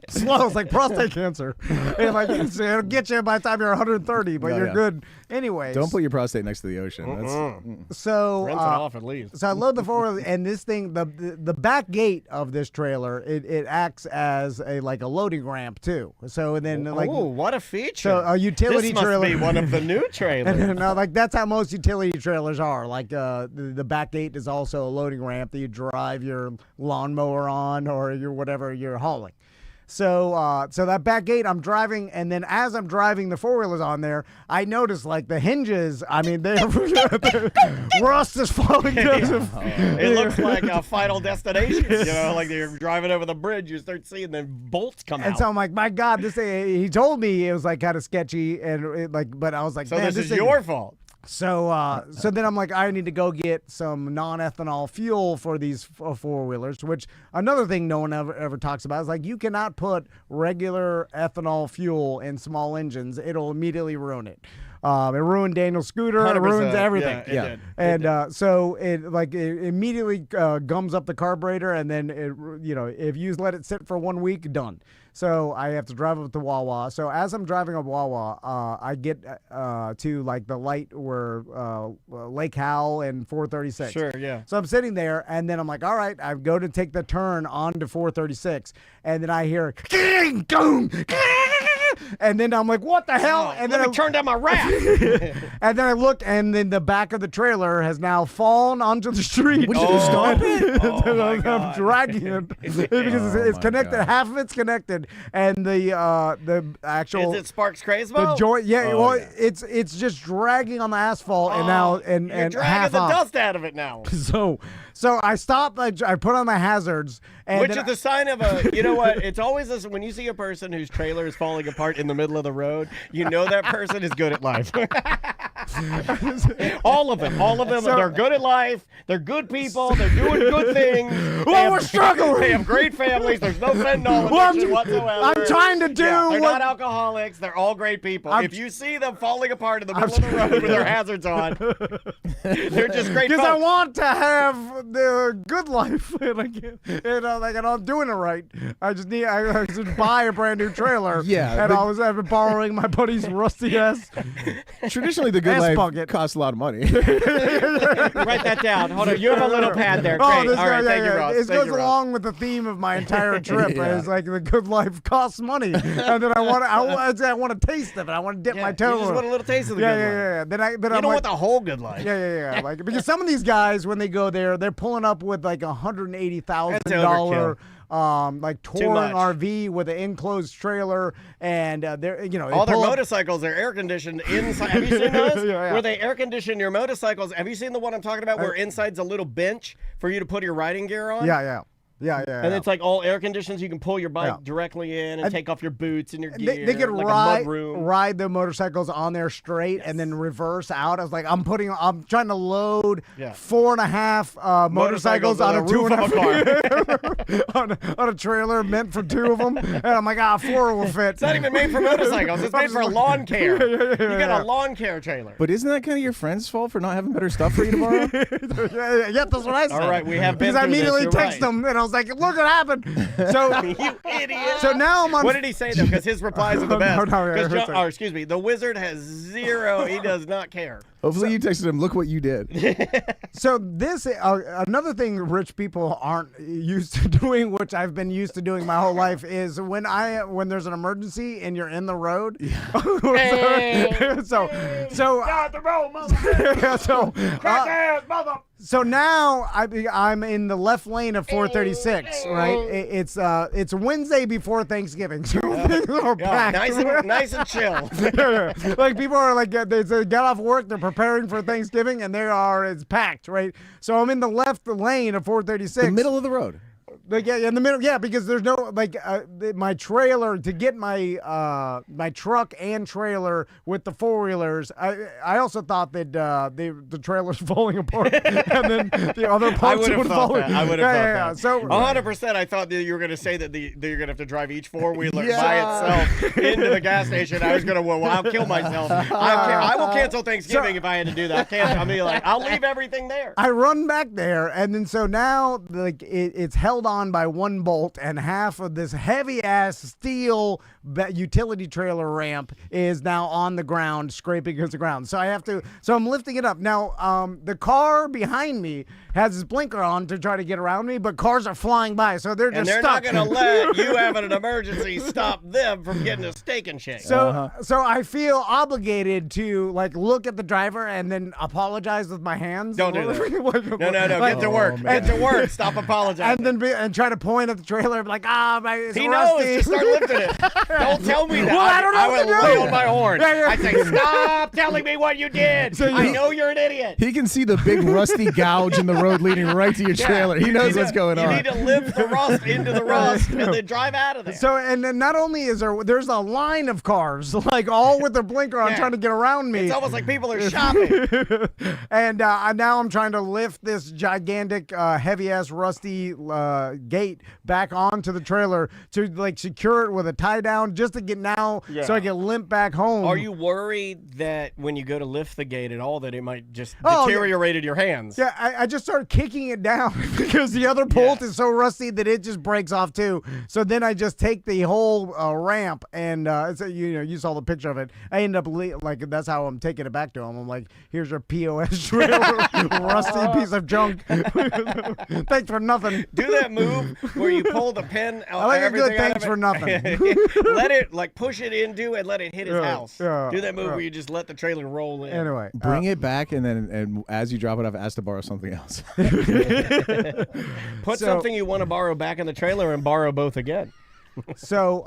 Slow. It's like prostate cancer. And like it'll get you by the time you're 130, but
Yeah,
you're
yeah.
good. Anyways,
Don't put your prostate next to the ocean. That's
so
Rinse it off at least.
So I load the four-wheel, and this thing, the back gate of this trailer, it acts as a loading ramp too. So and then like
oh, what a feature.
so a utility
this must
trailer.
be one of the new trailers.
And like that's how most utility trailers are. Like the back gate is also a loading ramp that you drive your lawnmower on or your whatever you're hauling. So so that back gate I'm driving, and then as I'm driving the four-wheelers on there, I notice like the hinges, I mean, they're rust is falling down.
It looks like a Final Destination, like you're driving over the bridge, you start seeing the bolts come
And
out.
so I'm like, my God, this thing, he told me it was like kind of sketchy, and but I was like,
So
man,
this is
thing-
your fault.
So so then I'm like, I need to go get some non-ethanol fuel for these four-wheelers, which another thing no one ever talks about is like you cannot put regular ethanol fuel in small engines. It'll immediately ruin it. It ruined Daniel's scooter. It
100%.
ruins everything.
Yeah, it did.
And so it immediately gums up the carburetor, and then if you let it sit for 1 week, done. So I have to drive up to Wawa. So as I'm driving up Wawa, I get to like the light where Lake Howell and 436.
Sure, yeah.
So I'm sitting there, and then I'm like, all right, I go to take the turn onto 436, and then I hear, and then I'm like, what the hell? And
Let
then
me turn down my rap.
and then I look, and then the back of the trailer has now fallen onto the street.
What did you stomp it?
I'm dragging it because it's
my
connected.
God.
Half of it's connected, and the actual
Is it Sparks
the
Crazebo?
joint. Yeah,
Oh,
well,
yeah.
it's just dragging on the asphalt, and now and
You're
and
dragging
half
the
off.
dust out of it now.
So I stop. I put on my hazards, And
Which
then
is the sign of a, you know what? It's always this, when you see a person whose trailer is falling apart in the middle of the road, you know that person is good at life. All of them, they're good at life. They're good people. They're doing good things.
Well, we're struggling.
They have great families. There's no fentanyl
Well,
addiction whatsoever.
I'm trying to do
They're
what-
not alcoholics. They're all great people. If you see them falling apart in the middle
I'm
of the road with their hazards on, they're just great
Because I
folks.
want to have the good life, and I can't, and I'm doing it right. I just buy a brand new trailer.
Yeah,
and
but-
I've been borrowing my buddy's rusty ass.
Traditionally, the good
Ass
life
bucket.
costs a lot of money.
Write that down. Hold on. You have a little pad there. Great.
This,
All right. Thank you, Ross.
This
Thank
goes
you, Ross.
along with the theme of my entire trip.
Yeah.
It's like the good life costs money, and then I want to taste of it. I want to dip my toe.
You just
in it.
want a little taste of the
Yeah,
good
yeah,
life.
yeah. Then
You
I'm
don't
like,
want the whole good life.
Yeah. Like because some of these guys, when they go there, they're pulling up with like $180,000 like touring
much.
RV with an enclosed trailer, and they're they
All their
pull up-
motorcycles are air conditioned inside. Have you seen those?
Yeah.
Where they air condition your motorcycles? Have you seen the one I'm talking about? Where inside's a little bench for you to put your riding gear on?
Yeah.
And it's like all air conditioned, so you can pull your bike
Yeah.
directly in and take off your boots and your gear.
They could
like a mudroom.
ride the motorcycles on there straight and then reverse out. I was like, I'm trying to load 4.5 motorcycles on a
roof of a car.
on a trailer meant for 2 of them, and I'm like, 4 will fit.
It's not even made for motorcycles. It's made for lawn care. You got a lawn care trailer.
But isn't that kind of your friend's fault for not having better stuff for you tomorrow?
yeah, that's what I said.
All right, we have been
because I
through this,
immediately
you're
text
right.
them, and I was like, look what happened. So
You idiot.
So now I'm on.
What did he say though? Because his replies are the best.
No, yeah,
'Cause
what's that?
or excuse me, the wizard has 0. He does not care.
Hopefully you texted him, look what you did.
So this another thing rich people aren't used to doing, which I've been used to doing my whole life, is when there's an emergency and you're in the road. so
Start the roll, mother. Crack ass, mother.
So now I'm in the left lane of 436, right? It's Wednesday before Thanksgiving, so things are packed.
Nice and chill.
Like people are like they got off work, they're preparing for Thanksgiving, and it's packed, right? So I'm in the left lane of 436,
The middle of the road.
Like, yeah, in the middle, yeah, because there's no my trailer to get my my truck and trailer with the 4-wheelers. I also thought that the trailer's falling apart, and then the other
I
parts
would have
would
thought
fall.
that. I would have thought that.
So
100%. I thought that you were going to say that you're going to have to drive each 4-wheeler by itself into the gas station. I was going to, well, I'll kill myself. I will cancel Thanksgiving if I had to do that. I'll be like, I'll leave everything there.
I run back there, and then so now like it's held on by one bolt, and half of this heavy ass steel utility trailer ramp is now on the ground, scraping against the ground. So I'm lifting it up. Now, the car behind me has its blinker on to try to get around me, but cars are flying by, so they're just
And they're
stuck.
not going to let you having an emergency stop them from getting a steak and shake.
So I feel obligated to like look at the driver and then apologize with my hands.
Don't do that. No.
Like,
Get to work.
man.
Get to work. Stop apologizing.
and then try to point at the trailer and be like, it's
He
rusty.
knows. Just start lifting it. Don't tell me that.
Well, I don't know
I
what
will
to
lay
do.
on my horn.
Yeah.
I say, stop telling me what you did. I know you're an idiot.
He can see the big rusty gouge in the road leading right to your trailer. He knows what's going on.
You need to lift the rust into the rust and then drive out of there.
So, and then not only is there's a line of cars, like all with their blinker on,
Yeah.
trying to get around me.
It's almost like people are shopping.
And now I'm trying to lift this gigantic, heavy-ass, rusty gate back onto the trailer to like secure it with a tie down, just to get so I can limp back home.
Are you worried that when you go to lift the gate at all that it might just
Oh,
deteriorated your hands?
Yeah, I just started kicking it down because the other bolt is so rusty that it just breaks off too. So then I just take the whole ramp and you saw the picture of it. I end up like that's how I'm taking it back to him. I'm like, here's your POS trailer, rusty piece of junk. Thanks for nothing.
Do that move where you pull the pin out.
I like a
everything
good
out
thanks
of it.
for nothing.
Let it push it into and let it hit his house.
yeah,
Do that move
yeah.
where you just let the trailer roll in.
Anyway,
Bring it back, and as you drop it off, ask to borrow something else.
Put something you want to borrow back in the trailer and borrow both again.
So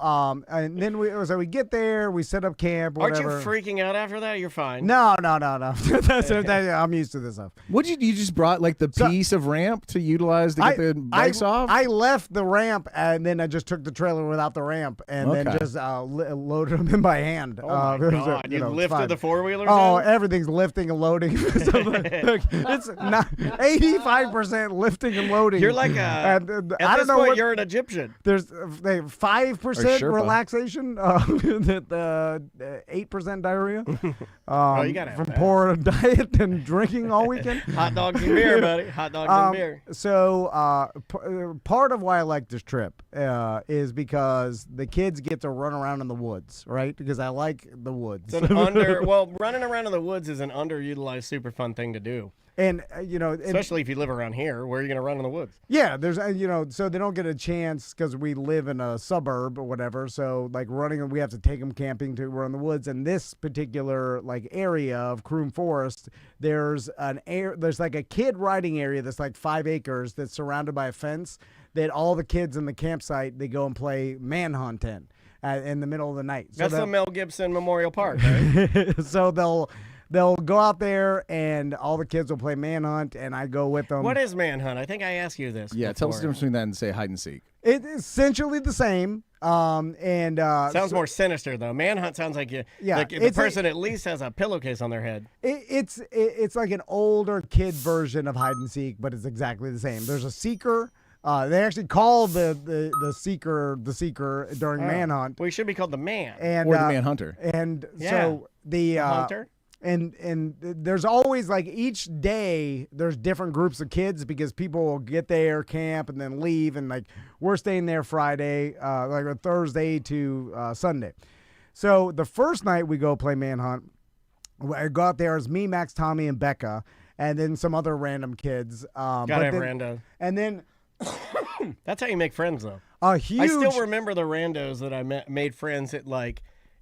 and then we get there, we set up camp.
Aren't you
Whatever.
freaking out after that? You're fine.
No. I'm used to this stuff.
You just brought like the piece of ramp to utilize to get the bikes off?
I left the ramp and then I just took the trailer without the ramp and then just loaded them in by hand.
Oh my God! You lifted the four-wheelers
Oh,
in?
everything's lifting and loading. So, look, it's not 85% lifting and loading.
You're like I don't know what you're an Egyptian.
There's 5%
Sherpa.
relaxation, 8% diarrhea.
You gotta have
from
that.
poor diet and drinking all weekend.
Hot dogs and beer, buddy. Hot dogs and beer.
So part of why I like this trip is because the kids get to run around in the woods, right? Because I like the woods.
It's an running around in the woods is an underutilized, super fun thing to do.
And
Especially if you live around here, where are you going to run in the woods?
yeah, there's so they don't get a chance because we live in a suburb or whatever. So like running, we have to take them camping to run in the woods. And this particular like area of Croom Forest, there's like a kid riding area that's like 5 acres that's surrounded by a fence that all the kids in the campsite they go and play manhunt in the middle of the night. So
That's the Mel Gibson Memorial Park, right?
so they'll go out there and all the kids will play manhunt and I go with them.
What is manhunt? I think I asked you this.
Yeah, tell us the
before.
difference between that and say hide and seek.
It's essentially the same.
Sounds more sinister though. Manhunt sounds like the person at least has a pillowcase on their head.
It's like an older kid version of hide and seek, but it's exactly the same. There's a seeker. They actually call the seeker during manhunt.
Well, he should be called the man.
And
Or the manhunter.
And
Yeah.
so the
hunter.
And there's always like each day there's different groups of kids because people will get there, camp, and then leave. And like we're staying there Friday, like a Thursday to Sunday. So the first night we go play manhunt, I go out there as me, Max, Tommy, and Becca, and then some other random kids.
Gotta have rando.
And then
That's how you make friends, though.
a huge.
I still remember the randos that I made friends at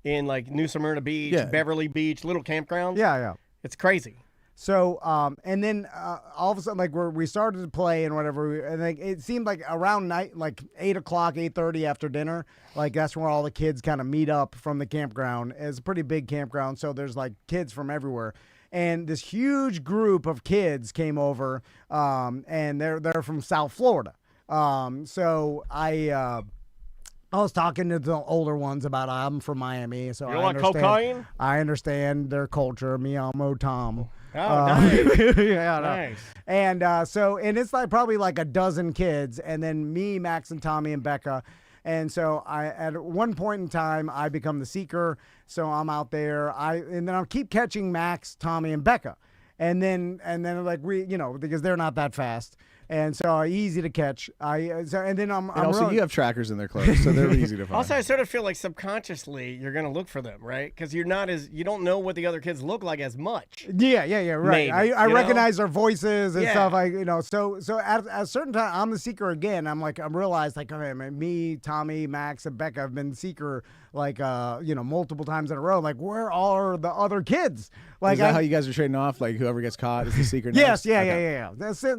in New Smyrna Beach,
Yeah.
Beverly Beach, little campgrounds.
Yeah.
It's crazy.
So, and then all of a sudden, like we started to play and whatever, and like it seemed like around night, like 8 o'clock, 8:30 after dinner, like that's where all the kids kind of meet up from the campground. It's a pretty big campground, so there's like kids from everywhere. And this huge group of kids came over, and they're from South Florida. So I was talking to the older ones about I'm from Miami, so
You
I
want
understand.
cocaine?
I understand their culture. Me amo Tom.
Oh, nice.
Yeah, no.
Nice.
And and it's like probably like a dozen kids, and then me, Max, and Tommy and Becca. And so at one point in time I become the seeker, so I'm out there. And then I'll keep catching Max, Tommy, and Becca, and then like because they're not that fast. And so easy to catch. And then I'm
Also,
really,
you have trackers in their clothes, so they're easy to find.
Also, I sort of feel like subconsciously you're going to look for them, right? Because you don't know what the other kids look like as much.
Yeah, right.
Maybe,
I
you
recognize their voices and
Yeah.
stuff. So at a certain time, I'm the seeker again. I'm realized like, okay, me, Tommy, Max, and Becca have been the seeker multiple times in a row. Like, where are the other kids? Like,
Is that how you guys are trading off? Like, whoever gets caught is the secret?
Yes,
next?
yeah.
Okay.
That's it.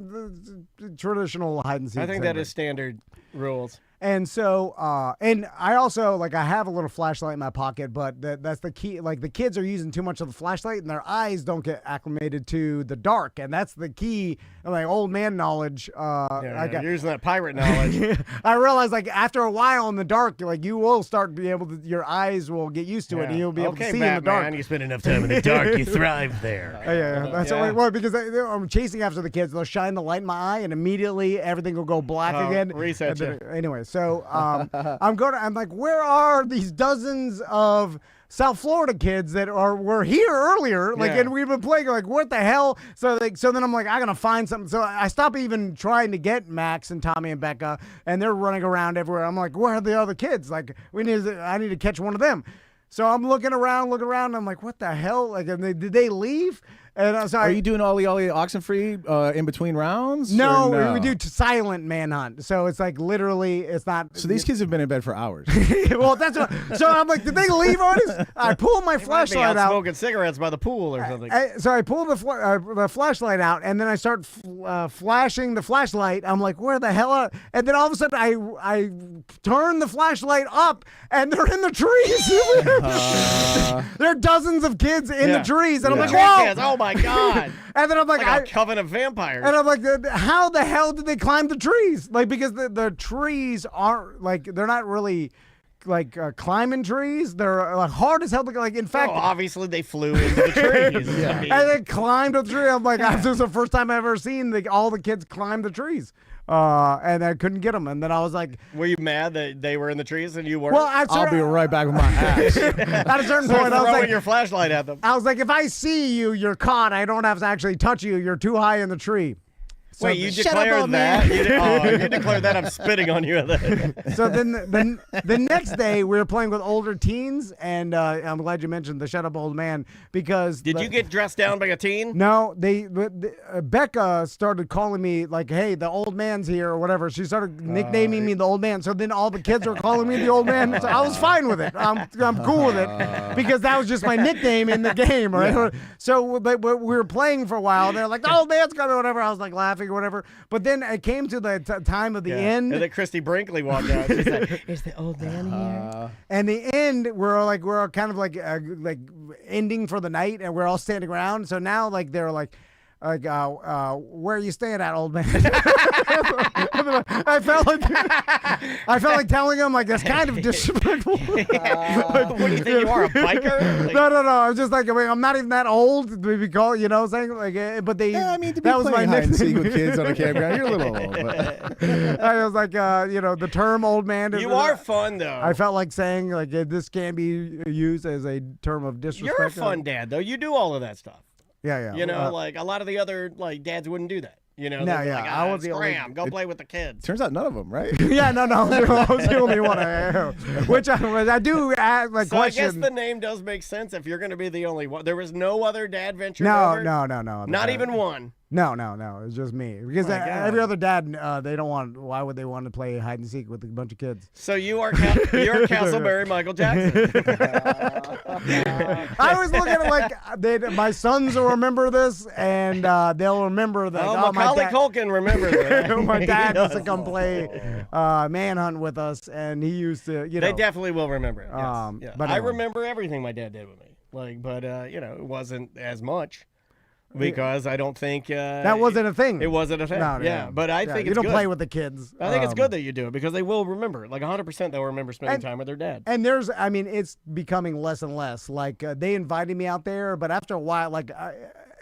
The traditional hide and seek.
I think that is standard rules.
And so, and I also I have a little flashlight in my pocket, but that's the key. Like the kids are using too much of the flashlight, and their eyes don't get acclimated to the dark, and that's the key. Like old man knowledge.
You're using that pirate knowledge.
I realized after a while in the dark, you will start to be able to. Your eyes will get used to it, and you'll be able to see
Batman,
in the dark.
You spend enough time in the dark, you thrive there.
Yeah, that's well because I'm chasing after the kids. They'll shine the light in my eye, and immediately everything will go black again.
Reset you.
Anyway, so I'm like, where are these dozens of South Florida kids that were here earlier? And we've been playing. Like, what the hell? So then I'm like, I gotta find something. So I stop even trying to get Max and Tommy and Becca, and they're running around everywhere. I'm like, where are the other kids? Like, I need to catch one of them. So I'm looking around. I'm like, what the hell? Like, did they leave? And so
Are you doing ollie Oxenfree in between rounds?
No,
or
we do silent manhunt. So it's like literally, it's not.
So these kids have been in bed for hours.
Well, that's what. So I'm like, did they leave on us? I pull my flashlight out.
Smoking cigarettes by the pool or something.
So I pull the flashlight out, and then I start flashing the flashlight. I'm like, where the hell are? And then all of a sudden, I turn the flashlight up, and they're in the trees. There are dozens of kids in the trees, and I'm like, whoa!
Kids. Oh my god!
And then I'm like,
a coven of vampires.
And I'm like, how the hell did they climb the trees? Like, because the trees aren't like, they're not really like climbing trees. They're like hard as hell. Like, in fact,
obviously they flew into the trees. I mean,
and they climbed up the tree. I'm like, this is the first time I've ever seen all the kids climb the trees. And I couldn't get them. And then I was like,
were you mad that they were in the trees and you weren't?
Well,
I'll be right back with my axe.
At a certain point, I was like,
your flashlight at them.
I was like, if I see you, you're caught. I don't have to actually touch you. You're too high in the tree. So
wait, you declared that? You declared that I'm spitting on you.
So then the next day, we were playing with older teens, and I'm glad you mentioned the Shut Up Old Man, because...
Did you get dressed down by a teen?
No, Becca started calling me, like, hey, the old man's here, or whatever. She started nicknaming me the old man, so then all the kids were calling me the old man, so I was fine with it. I'm cool with it, because that was just my nickname in the game, right? Yeah. So we were playing for a while, they're like, the old man's coming, whatever. I was like laughing or whatever, but then it came to the time of the end,
and then Christy Brinkley walked out. She's like, "Is the old man here?"
And the end, we're kind of like ending for the night, and we're all standing around. So now, like, they're like, where are you staying at, old man? I felt like telling him, like, that's kind of disrespectful.
What do you think you are, a biker? Like,
no. I was just like, I mean, I'm not even that old to be called, you know what I'm saying? Like, but they,
yeah, I mean, to be
that was my
hide and seek with kids on a campground, you're a little old. But.
I was like, the term old man.
You are fun, though.
I felt like saying, like, this can be used as a term of disrespect.
You're a fun dad, though. You do all of that stuff.
Yeah.
You know, like a lot of the other like dads wouldn't do that. You know,
no,
like,
I was the only.
Go play with the kids.
Turns out none of them, right?
Yeah, no, I was the only one. Which I do ask, like,
so
question.
I guess the name does make sense if you're going to be the only one. There was no other dad venture.
No.
Not even one.
No. It's just me. Because every other dad, they don't want. Why would they want to play hide and seek with a bunch of kids?
So you're Castleberry Michael Jackson.
I always look at it like my sons will remember this, and they'll remember that.
Macaulay Culkin remembers it.
My dad used to come play manhunt with us, and he used to.
They definitely will remember it. Yes.
Yeah. But
I remember everything my dad did with me. Like, but it wasn't as much. Because I don't think
that wasn't a thing.
It wasn't a thing. No, yeah, but I think
you
it's
don't
good.
play with the kids.
I think it's good that you do it because they will remember. Like 100%, they'll remember spending time with their dad.
And it's becoming less and less. Like they invited me out there, but after a while, like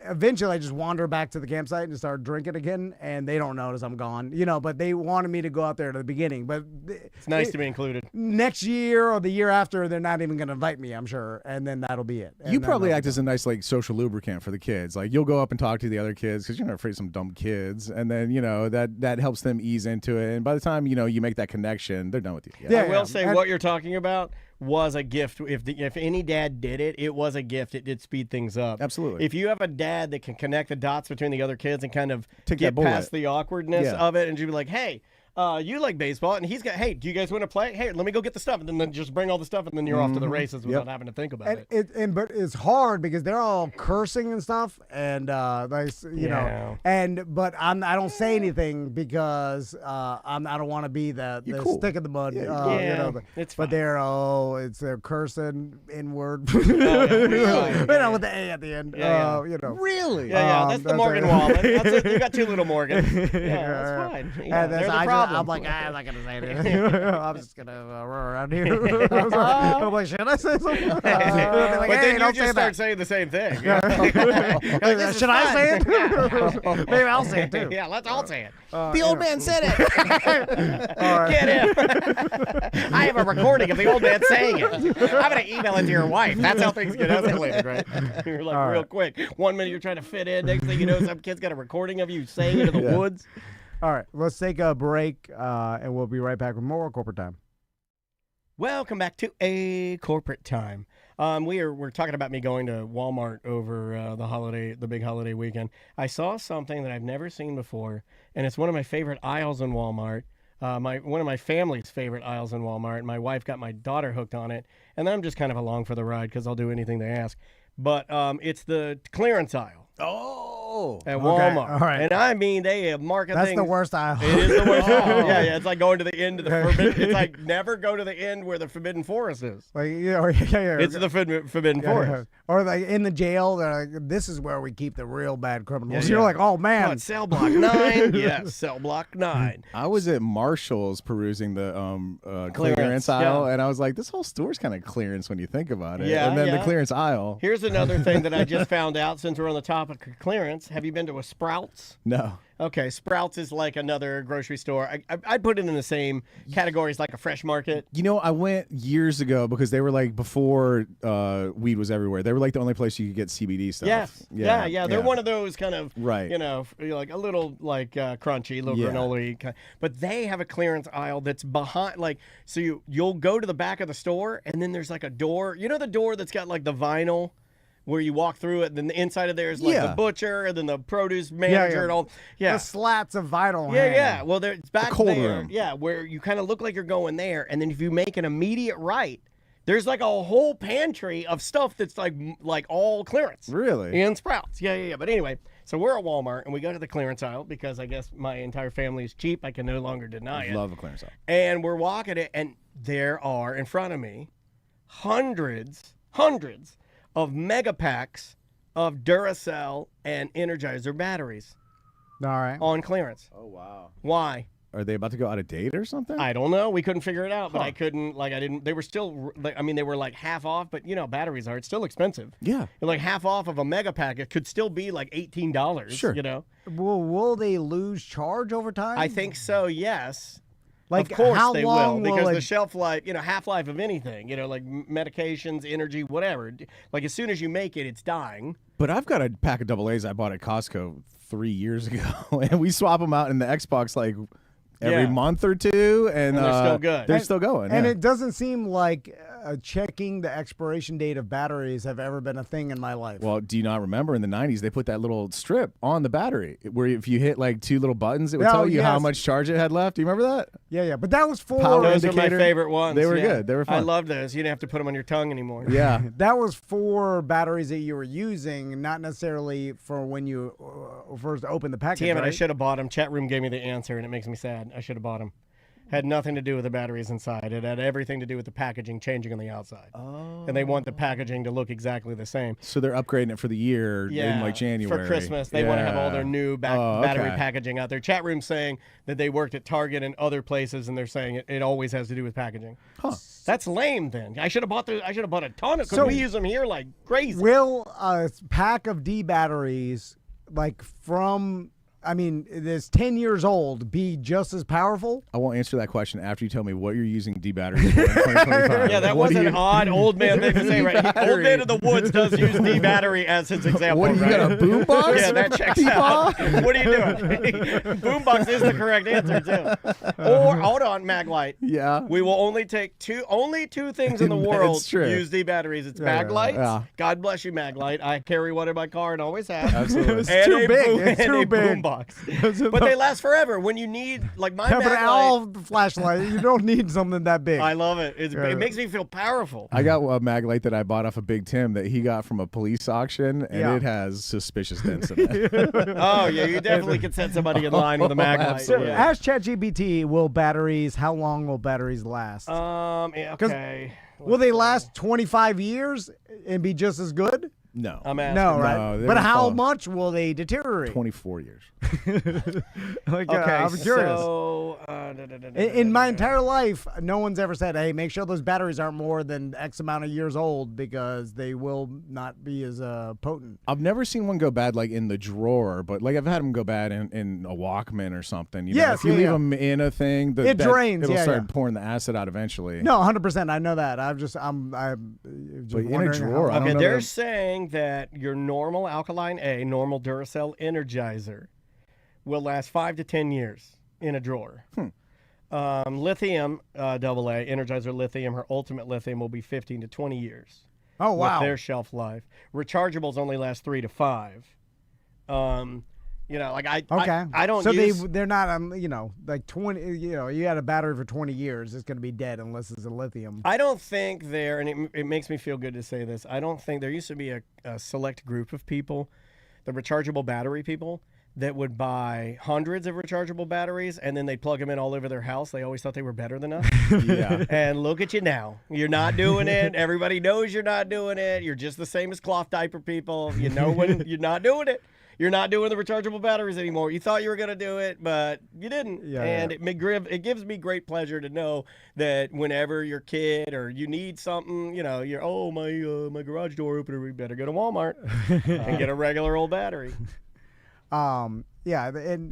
eventually I just wander back to the campsite and start drinking again, and they don't notice I'm gone. But they wanted me to go out there at the beginning. But
it's nice to be included.
Next year or the year after, they're not even going to invite me, I'm sure, and then that'll be it.
You probably act as a nice like social lubricant for the kids. Like you'll go up and talk to the other kids because you're not afraid of some dumb kids, and then that helps them ease into it. And by the time you make that connection, they're done with you.
Yeah. I will say what you're talking about was a gift. If any dad did it, it was a gift. It did speed things up.
Absolutely.
If you have a dad that can connect the dots between the other kids and kind of
Take
get
that bullet.
past the awkwardness of it, and just be like, hey, you like baseball, and he's got, hey, do you guys want to play? Hey, let me go get the stuff, and then just bring all the stuff, and then you're off to the races without having to think about it.
But it's hard because they're all cursing and stuff, and know, but I don't say anything because I don't want to be the
cool.
stick in the mud.
It's
but
fine.
they're cursing inward,
Really?
with the A at the end.
Really?
Yeah, that's the Morgan Wallen. That's it. You got two little Morgans. Yeah, that's fine. Yeah, they're the problem.
I'm like, I'm not gonna say anything. I'm just gonna run around here. I'm like, should I say something?
But then you just start saying the same thing.
Should I say it? Maybe I'll say it too.
Yeah, let's all say it.
The old man said it.
Get him. I have a recording of the old man saying it. I'm going to email it to your wife. That's how things get escalated, right? You're like real quick. 1 minute you're trying to fit in. Next thing you know, some kid's got a recording of you saying it in the woods.
All right, let's take a break, and we'll be right back with more Corporate Time.
Welcome back to A Corporate Time. We're talking about me going to Walmart over the big holiday weekend. I saw something that I've never seen before, and it's one of my favorite aisles in Walmart. One of my family's favorite aisles in Walmart. My wife got my daughter hooked on it, and then I'm just kind of along for the ride because I'll do anything they ask. But it's the clearance aisle. At Walmart.
all right.
And I mean, they have market
That's
things.
the worst aisle.
It is the worst aisle. Yeah, it's like going to the end of the forbidden. It's like never go to the end where the forbidden forest is.
Like,
It's the forbidden forest.
Or like in the jail, they're like, this is where we keep the real bad criminals.
Yeah,
You're
yeah.
like, oh
Oh,
man.
it's cell block 9. Yes, cell block 9.
I was at Marshall's perusing the
Clearance,
clearance aisle,
yeah.
and I was like, this whole store's kind of clearance when you think about it.
Yeah,
and then
yeah.
the clearance aisle.
Here's another thing that I just found out since we're on the topic of clearance. Have you been to a Sprouts?
No.
Okay, Sprouts is like another grocery store. I'd put it in the same category as like a fresh market.
You know, I went years ago because they were like before weed was everywhere. They were like the only place you could get CBD stuff.
Yes. Yeah. They're one of those kind of,
Right.
like a little like crunchy, little
Yeah.
granola. But they have a clearance aisle that's behind, like, so you'll go to the back of the store and then there's like a door. You know the door that's got like the vinyl where you walk through it, and then the inside of there is like the
Yeah.
butcher and then the produce manager and all. Yeah.
The slats of vital.
Yeah,
hanging.
yeah. Well, it's back
cold
there.
room.
Yeah, where you kind of look like you're going there, and then if you make an immediate right, there's like a whole pantry of stuff that's like all clearance.
Really?
In Sprouts. Yeah. But anyway, so we're at Walmart, and we go to the clearance aisle because I guess my entire family is cheap. I can no longer deny it.
Love a clearance aisle.
And we're walking it, and there are in front of me hundreds of mega packs of Duracell and Energizer batteries
All right.
on clearance.
Oh, wow.
Why?
Are they about to go out of date or something?
I don't know. We couldn't figure it out, but I couldn't, they were still, they were like half off, but batteries are, it's still expensive.
Yeah.
And like half off of a mega pack, it could still be like $18,
Sure.
Will they lose charge over time?
I think so, yes.
Like,
of course
how
they
long
will,
will
because
it-
the shelf life, half-life of anything, like medications, energy, whatever. Like as soon as you make it, it's dying.
But I've got a pack of double A's I bought at Costco 3 years ago, and we swap them out in the Xbox like every
Yeah.
month or two, and
they're still good.
They're still going.
And
yeah.
it doesn't seem like checking the expiration date of batteries have ever been a thing in my life.
Well, do you not remember in the 90s they put that little strip on the battery where if you hit like 2 little buttons, it would
Oh,
tell you how
yes.
much charge it had left? Do you remember that?
yeah. But that was for
Power
Those are my
indicator.
favorite ones.
They were
yeah.
good. They were fun.
I loved those. You didn't have to put them on your tongue anymore.
Yeah.
that was for batteries that you were using, not necessarily for when you first opened the package.
Damn it, I
right?
should have bought them. Chat room gave me the answer, and it makes me sad. I should have bought them. Had nothing to do with the batteries inside. It had everything to do with the packaging changing on the outside. Oh. And they want the packaging to look exactly the same.
So they're upgrading it for the year in like January.
For Christmas. They want to have all their new battery
okay.
packaging out there. Chat room saying that they worked at Target and other places, and they're saying it always has to do with packaging.
Huh.
That's lame. Then I should have bought a ton of. Because we use them here like crazy.
Will a pack of D batteries, like from, this 10 years old, be just as powerful?
I won't answer that question after you tell me what you're using D batteries for in 2025.
Yeah, that
What
was
do
an
you-
old old man thing to say, right? Old
battery.
man in the woods does use D battery as his example,
What do you
right?
got, a boombox?
Yeah, that checks out. What are you doing? Boombox is the correct answer too. Or hold on, Maglite.
Yeah.
We will only take two things in the
That's
world
true.
use D batteries. It's
Yeah,
Maglites.
yeah.
God bless you, Maglite. I carry one in my car and always have.
Absolutely.
It's
And
too
a
big.
boom-
It's
and
too
a
big.
boombox. But they last forever. When you need, like my
Yeah, but
Maglite.
all flashlight, you don't need something that big.
I love it. It makes me feel powerful.
I got a Maglite that I bought off of Big Tim that he got from a police auction, and
Yeah.
it has suspicious dents in it.
Oh yeah, you definitely could set somebody in line with a Maglite.
absolutely.
Yeah.
Ask ChatGPT, how long will batteries last?
Yeah, okay.
Will they last 25 years and be just as good?
No.
I'm asking.
No,
No,
right?
they
But
would
how
fall.
much will they deteriorate?
24 years.
Like,
Okay,
I'm curious.
so
In my entire life, no one's ever said, hey, make sure those batteries aren't more than X amount of years old because they will not be as potent.
I've never seen one go bad like in the drawer, but like I've had them go bad in a Walkman or something. You know,
Yes,
if you
yeah,
leave
yeah.
them in a thing,
It drains,
It'll
yeah,
start
yeah.
pouring the acid out eventually.
No, 100%. I know that. I'm just
But in a
wondering
drawer,
how-
I don't
Okay,
know
they're
that-
saying that your normal Alkaline A, normal Duracell Energizer, will last 5 to 10 years in a drawer. Lithium AA, Energizer Lithium, her ultimate lithium will be 15 to 20 years.
Oh, wow.
With their shelf life. Rechargeables only last 3 to 5. Like I don't
So
use...
they're not like 20. You had a battery for 20 years. It's going to be dead unless it's a lithium.
I don't think and it makes me feel good to say this. I don't think there used to be a select group of people, the rechargeable battery people, that would buy hundreds of rechargeable batteries and then they'd plug them in all over their house. They always thought they were better than us.
Yeah.
And look at you now. You're not doing it. Everybody knows you're not doing it. You're just the same as cloth diaper people. You know when you're not doing it. You're not doing the rechargeable batteries anymore. You thought you were going to do it, but you didn't.
Yeah,
and
yeah.
it gives me great pleasure to know that whenever your kid or you need something, you're, my garage door opener, we better go to Walmart and get a regular old battery.
Yeah, and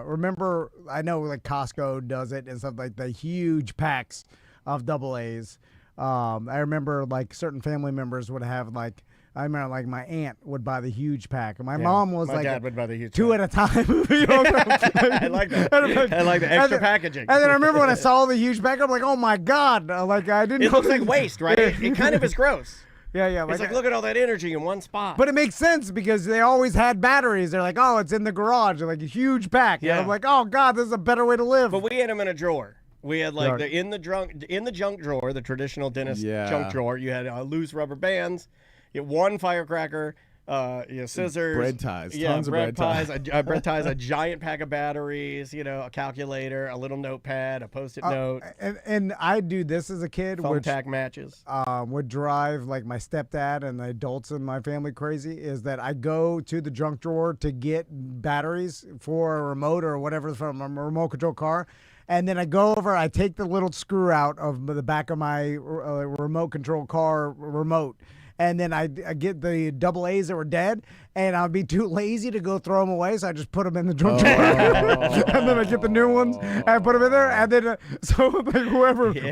remember, I know like Costco does it and stuff, like the huge packs of AA's. I remember like certain family members would have I remember like my aunt would buy the huge pack, and my mom was
my
like
dad would buy the huge
two
pack.
at a time.
I like that. I like the extra packaging.
And then I remember when I saw the huge pack, I'm like, oh my god! Like I didn't.
It looks like waste, right? It kind of is gross.
Yeah.
It's like, look at all that energy in one spot.
But it makes sense because they always had batteries. They're like, oh, it's in the garage. They're like a huge pack.
Yeah.
And I'm like, oh god, this is a better way to live.
But we had them in a drawer. We had like in the junk drawer, the traditional dentist junk drawer. You had loose rubber bands. You had one firecracker. Scissors,
bread ties, tons of bread ties,
a giant pack of batteries, a calculator, a little notepad, a Post-it note,
and I do this as a kid,
thumbtack matches.
Would drive like my stepdad and the adults in my family crazy. Is that I go to the junk drawer to get batteries for a remote or whatever from a remote control car. And then I go over, I take the little screw out of the back of my remote control car remote. And then I get the AA's that were dead, and I'd be too lazy to go throw them away, so I just put them in the junk drawer. And then I get the new ones, and I put them in there, and then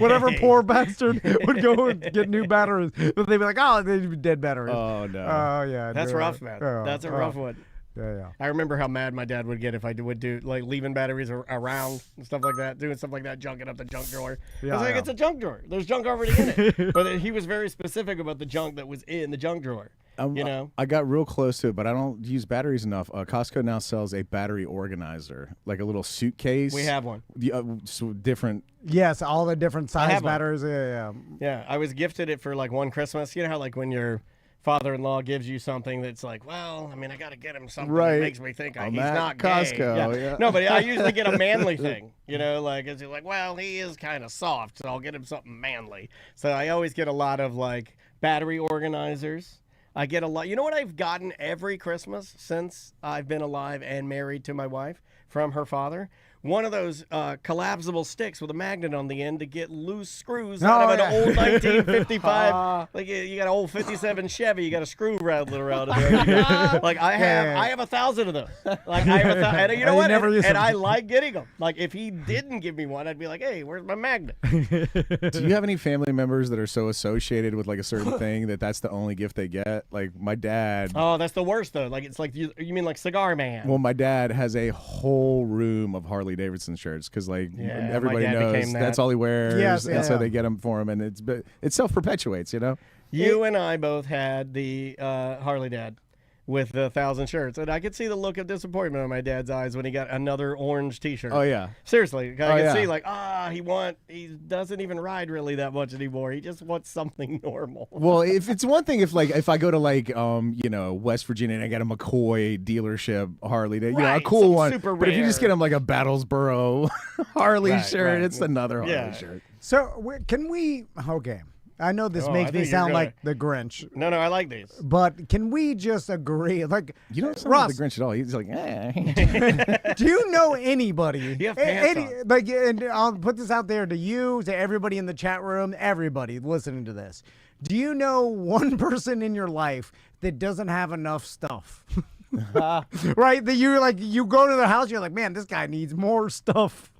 whatever poor bastard would go and get new batteries, but they'd be like, oh, they'd be dead batteries.
Oh, no.
Oh, yeah.
That's rough, man. That's a rough one.
Yeah.
I remember how mad my dad would get if I would do like leaving batteries around and stuff like that, doing stuff like that, junking up the junk drawer. It's a junk drawer. There's junk already in it. But he was very specific about the junk that was in the junk drawer.
I got real close to it, but I don't use batteries enough. Costco now sells a battery organizer, like a little suitcase.
We have one.
So different.
Yes, all the different size batteries.
Yeah, I was gifted it for like one Christmas. You know how like when your father-in-law gives you something that's like, well, I mean, I got to get him something that makes me think he's not
Costco.
Gay. Yeah. No, but I usually get a manly thing, like, it's like, well, he is kind of soft, so I'll get him something manly. So I always get a lot of like battery organizers. I get a lot. You know what I've gotten every Christmas since I've been alive and married to my wife from her father? One of those collapsible sticks with a magnet on the end to get loose screws out of an old 1955. Like you got an old 57 Chevy, you got a screw rattling around in there. Like I have 1,000 of those. Like I have 1,000. And you know what? And I like getting them. Like if he didn't give me one, I'd be like, hey, where's my magnet?
Do you have any family members that are so associated with like a certain thing that's the only gift they get? Like my dad.
Oh, that's the worst though. Like it's like you mean like Cigar Man?
Well, my dad has a whole room of Harley Davidson shirts because like everybody knows that's all he wears, and so they get them for him, and it self-perpetuates, You
and I both had the Harley dad with the 1,000 shirts, and I could see the look of disappointment on my dad's eyes when he got another orange T-shirt.
Oh yeah,
seriously, I could see like he doesn't even ride really that much anymore. He just wants something normal.
Well, if it's one thing if I go to like West Virginia and I get a McCoy dealership Harley, a cool one.
Super
but
rare.
if you just get him like a Battlesboro Harley shirt, it's another Harley shirt.
So can we? Okay. I know this makes me sound like the Grinch.
No, I like these.
But can we just agree? Like,
you don't sound
Ross,
like the Grinch at all. He's like,
do you know anybody?
You have pants on.
Like, and I'll put this out there to you, to everybody in the chat room, everybody listening to this. Do you know one person in your life that doesn't have enough stuff? Right? That you go to their house, you're like, man, this guy needs more stuff.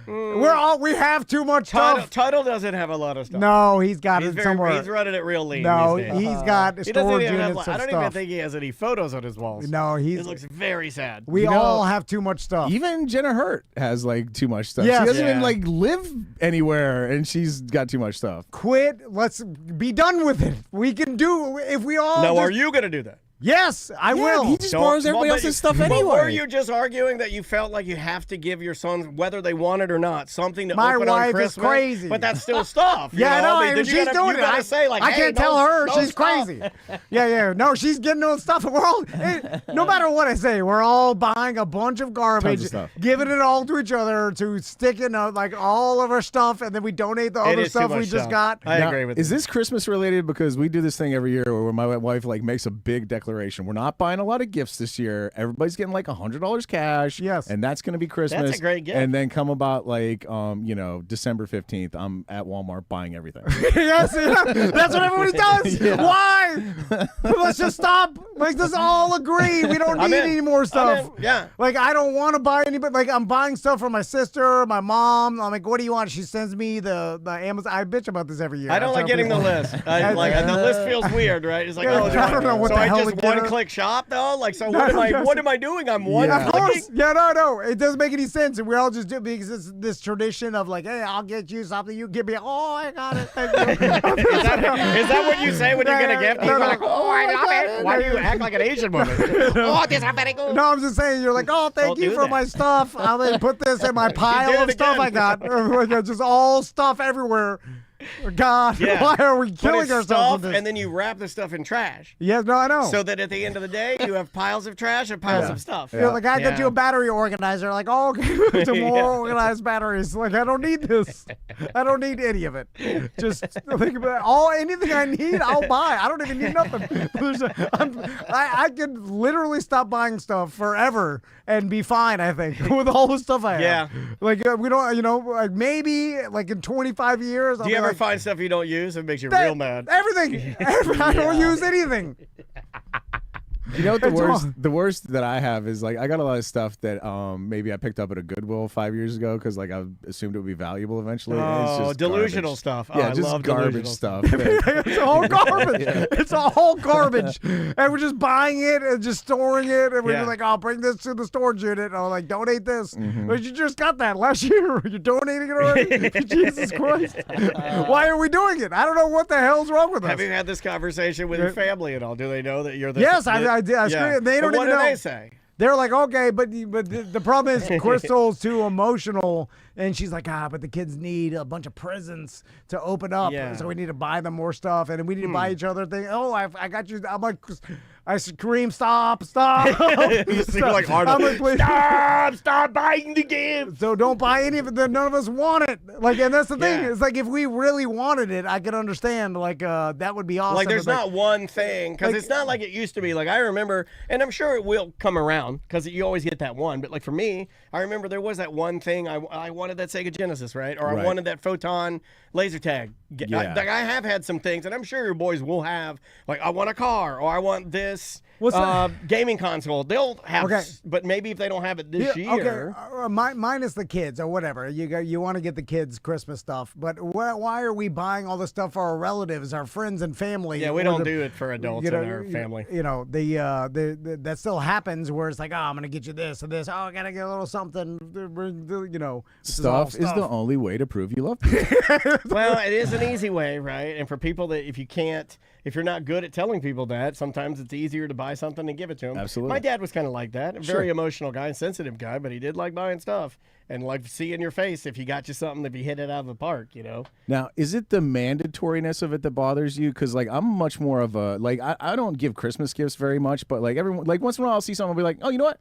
We have too much stuff.
Tuttle doesn't have a lot of stuff.
No, he's got it somewhere.
He's running it real lean.
No,
these days.
he's got
He doesn't
storage
even have,
units of
I don't
stuff.
even think he has any photos on his walls.
No,
It looks very sad.
We all have too much stuff.
Even Jenna Hurt has like too much stuff.
Yes.
She doesn't even
Yeah.
like live anywhere, and she's got too much stuff.
Quit. Let's be done with it. We can do if we all.
Now,
just-
are you going to do that?
Yes, I will.
He just
Don't-
borrows everybody
but
else's
you-
stuff
but
anyway.
Were you just arguing that you felt like you have to give your sons, whether they want it or not, something to
My
open on
wife is
Christmas?
crazy.
But that's still stuff. you
Yeah, I know.
I mean, then
she's
you gotta,
doing
you
it.
gotta say, like,
I
hey,
can't tell
no-
her.
no
She's
stuff.
crazy. Yeah. No, she's getting on stuff. We're all, no matter what I say, we're all buying a bunch of garbage,
stuff.
giving it all to each other to stick in like all of our stuff, and then we donate the
It
other
is too
stuff
much
we just
stuff.
got.
I
Now,
agree with
Is
you.
this Christmas related? Because we do this thing every year where my wife like makes a big declaration. We're not buying a lot of gifts this year. Everybody's getting like $100 cash.
Yes.
And that's going to be Christmas.
That's a great gift.
And then come about like, December 15th, I'm at Walmart buying everything.
Yes, that's what everybody does. Why? Let's just stop. Like, let's all agree. We don't
I'm
need
in.
any more
I'm
stuff.
in. Yeah.
Like, I don't want to buy any, but like, I'm buying stuff for my sister, my mom. I'm like, what do you want? She sends me the Amazon. I bitch about this every year.
I don't like getting the list. The list feels weird, right? It's like,
Yeah, I don't know what
so
the
I
hell
just
to get her.
one-click shop though. Like, so
No,
what am I doing? I'm one
Of
clicking.
course. Yeah, no. It doesn't make any sense. And we all just do it because it's this tradition of like, hey, I'll get you something. You give me, oh, I got it. Thank you.
Is that what you say when you get a gift?
No,
You're
no.
like, oh, I love it. Why do you act like an Asian woman? Oh, this is very good.
No, I'm just saying, you're like, oh, thank
Don't
you
do
for
that.
my stuff. I'll then put this in my pile
did
of
it
stuff
again.
I got. Like, just all stuff everywhere. God,
Yeah.
why are we
But
killing
it's
ourselves
stuff,
with this?
and then you wrap the stuff in trash.
Yes, no, I know.
So that at the end of the day, you have piles of trash and piles of stuff.
You're like, I got
Yeah.
you a battery organizer. Like, oh, okay, some more organized batteries. Like, I don't need this. I don't need any of it. Just think about anything I need, I'll buy. I don't even need nothing. I could literally stop buying stuff forever and be fine, I think, with all the stuff I have.
Yeah.
Like, we don't, like maybe like in 25 years.
Do you ever find stuff you don't use? It makes you real mad.
Everything. I don't use anything.
You know what
It's all-
the worst that I have is like I got a lot of stuff that maybe I picked up at a Goodwill 5 years ago because like I assumed it would be valuable eventually. and it's
Oh,
just
delusional
garbage.
stuff. Oh,
Yeah,
I
just
love
garbage
delusional
stuff. that-
It's all garbage. It's all garbage. And we're just buying it and just storing it. And we're
Yeah.
just like, I'll bring this to the storage unit. And I'm like, donate this.
Mm-hmm.
But you just got that last year. You're donating it already? Jesus Christ. Why are we doing it? I don't know what the hell's wrong with us.
Have you had this conversation with your family at all? Do they know that you're the
Yes, I did. I screwed it. They don't
But what
even
do
know.
they say?
They're like, okay, but the problem is Crystal's too emotional, and she's like, but the kids need a bunch of presents to open up,
Yeah.
so we need to buy them more stuff, and we need to buy each other things. Oh, I got you. I'm like, I scream, stop.
You seem like Arnold.
I'm like, please.
Stop buying the gift.
So don't buy any of it. Then none of us want it. Like, and that's the thing.
Yeah.
It's like if we really wanted it, I could understand. Like, that would be awesome.
Like, there's
but,
not one thing, because
like-
it's not like it used to be. Like, I remember, and I'm sure it will come around, because you always get that one. But, like, for me, I remember there was that one thing. I wanted that Sega Genesis, right? Or I
Right.
wanted that Photon laser tag.
Yeah.
I have had some things, and I'm sure your boys will have, like, I want a car, or I want this
What's that?
gaming console. They'll have,
Okay.
but maybe if they don't have it this year.
Okay, minus the kids or whatever. You want to get the kids Christmas stuff, but why are we buying all this stuff for our relatives, our friends and family?
Yeah, we
or
don't do it for adults
you know,
in our family.
You know, that still happens where it's like, oh, I'm gonna get you this and this. Oh, I gotta get a little something. You know, this
Stuff
all
is the only way to prove you love people.
Well, it is an easy way, right? And for people that if you're not good at telling people that, sometimes it's easier to buy something and give it to them.
Absolutely.
My dad was kind of like that, a very emotional guy and sensitive guy, but he did like buying stuff and like seeing your face if he got you something if he hit it out of the park, you know?
Now, is it the mandatoriness of it that bothers you? Because like I'm much more of a like I don't give Christmas gifts very much, but like everyone like once in a while I'll see someone be like, oh, you know what,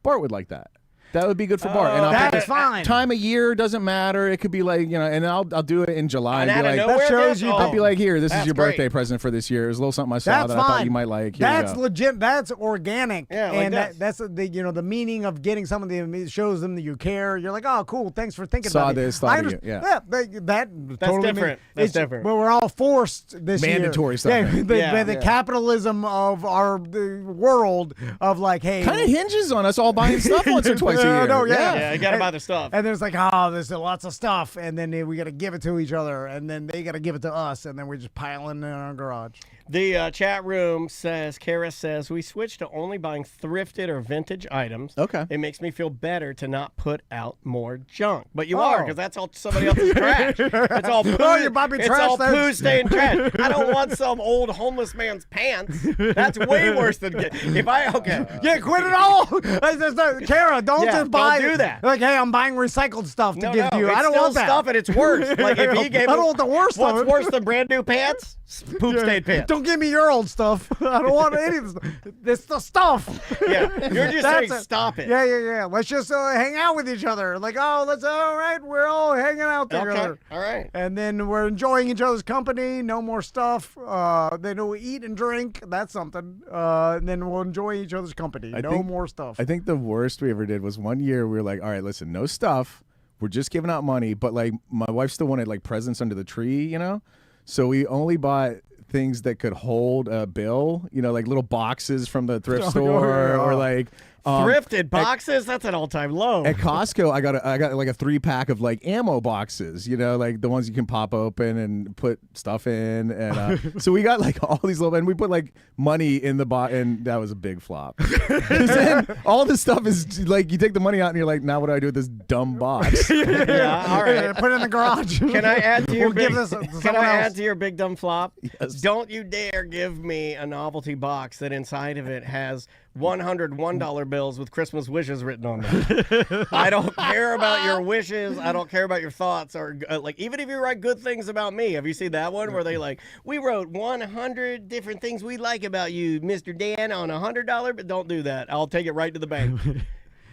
Bart would like that. That would be good for Bart. And I'll
That's
pick it.
fine.
Time of year doesn't matter. It could be like, you know, and I'll do it in July
And
and be
out of
like,
nowhere,
shows
gift?
you-
I'll be like, here, this is
That's
your
great.
birthday present for this year. It was a little something I saw
That's
that I thought
fine.
you might like. Here
That's
you go.
legit. That's organic.
Yeah, like
and
this.
that's the meaning of getting something that shows them that you care. You're like, oh, cool. Thanks for thinking
Saw
about
this,
it.
thought
I
of you,
understand-
yeah.
that totally
different. That's different.
But we're all forced this
Mandatory
year.
stuff.
Yeah,
Yeah.
the capitalism of the world of like, hey,
Kind of hinges on us all buying stuff once or twice a year.
No,
Yeah, you gotta buy the stuff.
And there's like, oh, there's lots of stuff, and then we got to give it to each other, and then they got to give it to us, and then we're just piling in our garage.
The chat room says, Kara says, we switched to only buying thrifted or vintage items.
Okay.
It makes me feel better to not put out more junk. But you are, because that's all somebody else's trash. It's all poo.
Oh, your Bobby
it's
trash
all
there.
poo staying trash. I don't want some old homeless man's pants. That's way worse than okay.
Yeah, quit it all. Kara, don't
Yeah,
just buy.
don't do that.
Like, hey, I'm buying recycled stuff to
No,
give to you.
it's
I don't
still
want that.
stuff and it's worse. Like if he gave
I don't want the worst
What's
of it.
worse than brand new pants? Poop stained pants.
Don't give me your old stuff. I don't want any of this. It's the stuff.
Yeah, you're just
That's
saying
it.
stop it.
Yeah. Let's just hang out with each other. Like, all right. We're all hanging out together.
Okay, all right.
And then we're enjoying each other's company. No more stuff. Then we'll eat and drink. That's something. And then we'll enjoy each other's company. No more stuff.
I think the worst we ever did was one year we were like, all right, listen, no stuff. We're just giving out money. But like my wife still wanted like presents under the tree, you know? So we only bought things that could hold a bill, you know, like little boxes from the thrift store or like
Thrifted boxes? That's an all-time low.
At Costco, I got like a 3-pack of like ammo boxes, you know, like the ones you can pop open and put stuff in, and so we got like all these little, and we put like money in the box, and that was a big flop. 'Cause then all this stuff is like you take the money out, and you're like, now what do I do with this dumb box?
Yeah, all right.
Put it in the garage.
Can I add to your
We'll give
big,
this to
Can
someone
I
else.
add to your big dumb flop?
Yes.
Don't you dare give me a novelty box that inside of it has $101 bills with Christmas wishes written on them. I don't care about your wishes. I don't care about your thoughts, or like even if you write good things about me. Have you seen that one where they like, we wrote 100 different things we like about you, Mr. Dan, on $100? But don't do that. I'll take it right to the bank.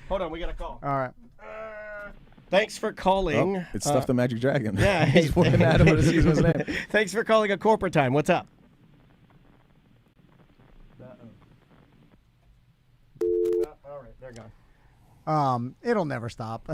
Hold on, we got a call.
All right.
Thanks for calling.
Oh, it's Stuff the Magic Dragon.
Yeah,
He's working at him with his name.
Thanks for calling a corporate time. What's up? All right, they're gone.
It'll never stop.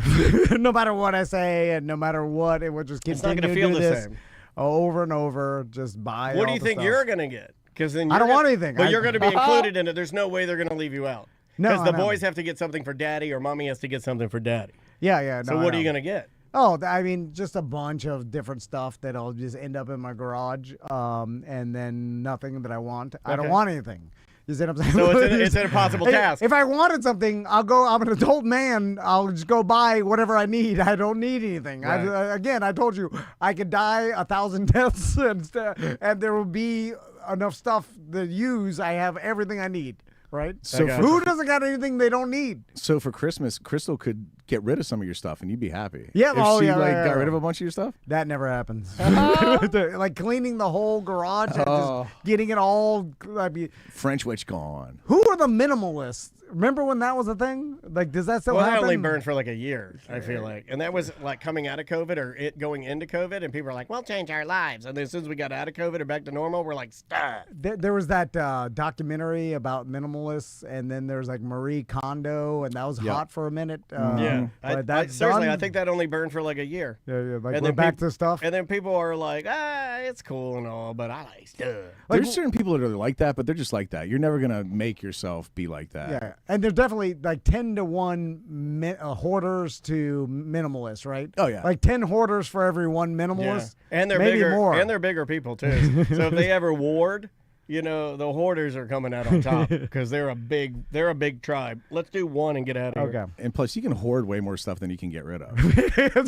No matter what I say, and no matter what, it will just
It's not
continue
gonna
to
feel
do
the
this
same.
over and over. Just buy.
What do
all
you
the
think
stuff.
you're gonna get? Because then
I don't
you're
want
gonna-
anything.
But
I-
you're going to be included in it. There's no way they're going to leave you out.
No,
Because the
I know.
boys have to get something for daddy, or mommy has to get something for daddy.
Yeah.
So
No,
what
I
are you
know.
going to get?
Oh, I mean, just a bunch of different stuff that'll just end up in my garage, and then nothing that I want. I don't
Okay.
want anything. You see what I'm saying?
So it's an impossible
Hey,
task.
If I wanted something, I'll go. I'm an adult man. I'll just go buy whatever I need. I don't need anything.
Right.
Again, I told you I could die 1,000 deaths, and there will be enough stuff to use. I have everything I need. Right?
So
Okay.
Who doesn't got anything they don't need?
So for Christmas, Crystal could get rid of some of your stuff, and you'd be happy.
Yeah,
if
oh,
she
yeah,
like
yeah,
got
yeah.
rid of a bunch of your stuff.
That never happens. Like cleaning the whole garage and
Oh.
just getting it all. I mean,
French witch gone.
who are the minimalists? Remember when that was a thing? Like, does that still
Well, that
happen?
only burned for like a year, I feel like. And that was like coming out of COVID or it going into COVID. And people were like, we'll change our lives. And then as soon as we got out of COVID or back to normal, we're like, stop.
There was that documentary about minimalists, and then there's like Marie Kondo, and that was hot for a minute.
Yeah.
but that's
seriously,
done.
I think that only burned for like a year.
Yeah, like
And
we're
then
back
peop-
to stuff.
And then people are like, it's cool and all, but I like stuff.
There's certain people that are like that, but they're just like that. You're never gonna make yourself be like that.
Yeah, and there's definitely like 10-to-1 hoarders to minimalists, right?
Oh, yeah.
like 10 hoarders for every one minimalist.
And they're
maybe
bigger,
more.
and they're bigger people too. So if they ever ward, you know, the hoarders are coming out on top because they're a big tribe. Let's do one and get out of here.
Okay.
And plus, you can hoard way more stuff than you can get rid of.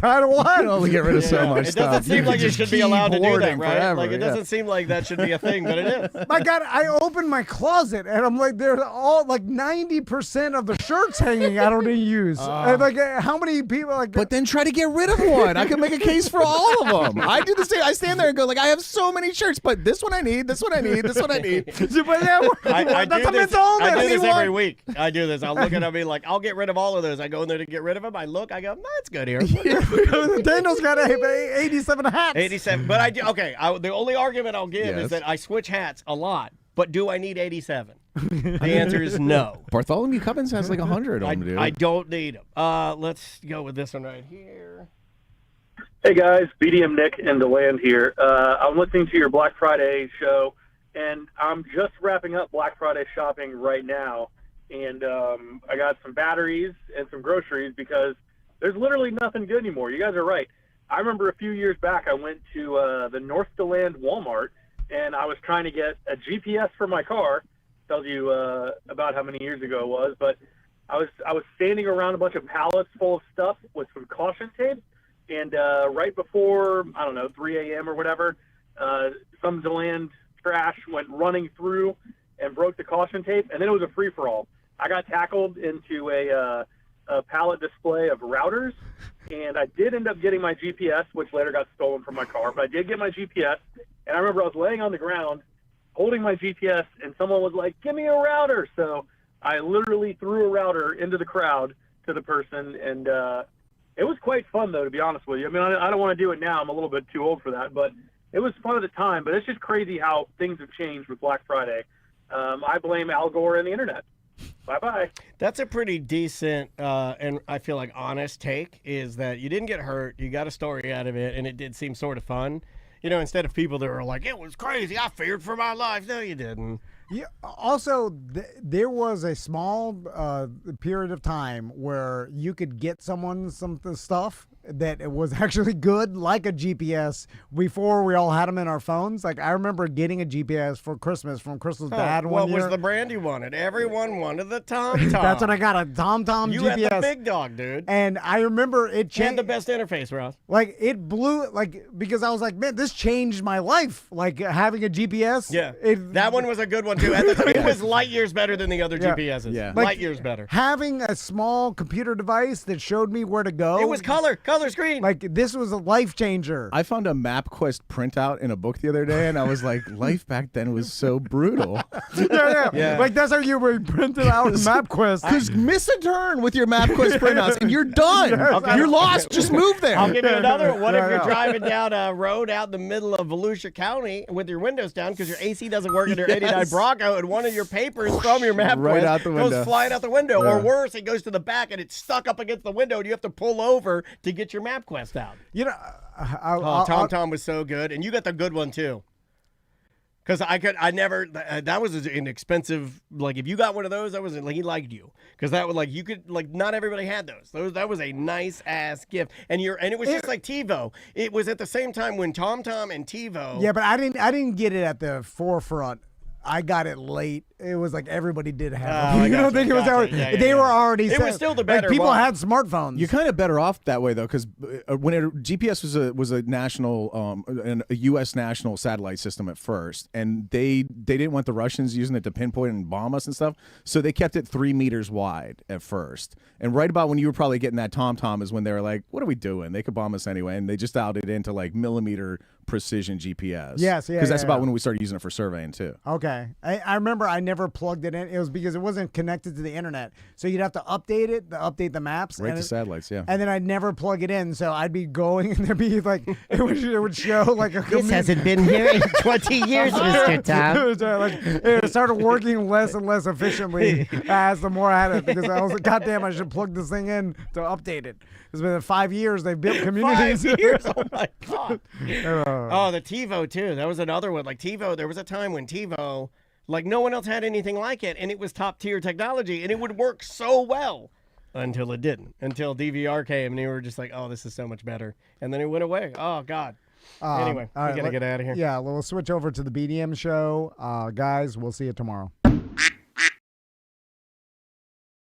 I don't
You
want.
can only get rid of so
Yeah,
much
it
stuff.
doesn't seem like you
just
should be
keep
allowed to do that,
hoarding
right?
forever,
Like it
yeah.
doesn't seem like that should be a thing, but it is.
My God, I opened my closet and I'm like, there's all like 90% of the shirts hanging I don't even use. And like, how many people like?
But then try to get rid of one. I can make a case for all of them. I do the same. I stand there and go like, I have so many shirts, but this one I need, this one I need, this one I need.
But yeah,
I
that's
do
a
this,
mental illness.
I do this every
Anyone-
week. I do this. I'll look at them and be like, I'll get rid of all of those. I go in there to get rid of them. I look, I go, that's good here.
Daniel's got 87 hats.
87. But I do, okay, the only argument I'll give
Yes.
is that I switch hats a lot. But do I need 87? The answer is no.
Bartholomew Cubbins has like 100 of them, dude.
I don't need them. Let's go with this one right here.
Hey guys, BDM Nick and DeLand here. I'm listening to your Black Friday show, and I'm just wrapping up Black Friday shopping right now. and I got some batteries and some groceries because there's literally nothing good anymore. You guys are right. I remember a few years back I went to the North DeLand Walmart, and I was trying to get a GPS for my car. Tells you about how many years ago it was, but I was standing around a bunch of pallets full of stuff with some caution tape, and right before, I don't know, 3 a.m. or whatever, some DeLand trash went running through and broke the caution tape, and then it was a free-for-all. I got tackled into a pallet display of routers, and I did end up getting my GPS, which later got stolen from my car, but I did get my GPS, and I remember I was laying on the ground holding my GPS, and someone was like, give me a router. So I literally threw a router into the crowd to the person, and it was quite fun, though, to be honest with you. I mean, I don't want to do it now. I'm a little bit too old for that, but it was fun at the time. But it's just crazy how things have changed with Black Friday. I blame Al Gore and the internet. Bye-bye.
That's a pretty decent and I feel like honest take, is that you didn't get hurt, you got a story out of it, and it did seem sort of fun. You know, instead of people that were like, it was crazy, I feared for my life. No, you didn't.
Yeah. Also, there was a small period of time where you could get someone some stuff that it was actually good, like a GPS, before we all had them in our phones. Like, I remember getting a GPS for Christmas from Crystal's dad one year.
What was the brand you wanted? Everyone wanted the TomTom.
That's when I got a TomTom
you
GPS.
You had the big dog, dude.
And I remember it changed.
Had the best interface, Ross.
Like, it blew, like, because I was like, man, this changed my life. Like, having a GPS.
Yeah. That one was a good one, too. At the time, it was light years better than the other GPSs.
Yeah.
Like,
light years better.
Having a small computer device that showed me where to go.
It was color screen.
Like, this was a life changer.
I found a MapQuest printout in a book the other day, and I was like, life back then was so brutal.
Yeah. Like, that's how you were printed out MapQuest.
Just miss a turn with your MapQuest printouts, and you're done. You're lost. Just move there.
I'll give you another one. What if you're driving down a road out in the middle of Volusia County with your windows down because your AC doesn't work in your 89 Bronco, and one of your papers from your MapQuest
Right out the window.
goes flying out the window?
Yeah.
Or worse, it goes to the back and it's stuck up against the window, and you have to pull over to get your MapQuest out.
You know,
TomTom was so good, and you got the good one too. Because that was an expensive, like, if you got one of those, that was like, he liked you. Because that was like, you could, like, not everybody had those. That was a nice ass gift. And it was just like TiVo. It was at the same time when TomTom and TiVo.
Yeah, but I didn't get it at the forefront. I got it late. It was like everybody did have them. You don't think it was already? They were already.
It was still the better
Like, people
one.
had smartphones.
You're kind of better off that way though, because when GPS was a national, a U.S. national satellite system at first, and they didn't want the Russians using it to pinpoint and bomb us and stuff, so they kept it 3 meters wide at first. And right about when you were probably getting that TomTom is when they were like, "What are we doing? They could bomb us anyway," and they just dialed it into like millimeter precision GPS.
Yes, yeah,
because that's
yeah,
about
yeah.
when we started using it for surveying too.
Okay. I remember I never plugged it in. It was because it wasn't connected to the internet. So you'd have to update it, update the maps.
Right to satellites, yeah.
And then I'd never plug it in. So I'd be going and there'd be like, it would show like a
This hasn't been here in 20 years, Mr. Tom.
Like, it started working less and less efficiently as the more I had it, because I was like, God damn, I should plug this thing in to update it. It's been 5 years they've built communities.
5 years? Oh my God. Oh, the TiVo too. That was another one. Like TiVo, there was a time when TiVo, like no one else had anything like it, and it was top tier technology, and it would work so well until it didn't. Until DVR came, and they were just like, "Oh, this is so much better," and then it went away. Oh God. Anyway, we gotta get out of here.
Yeah, we'll switch over to the BDM show, guys. We'll see you tomorrow.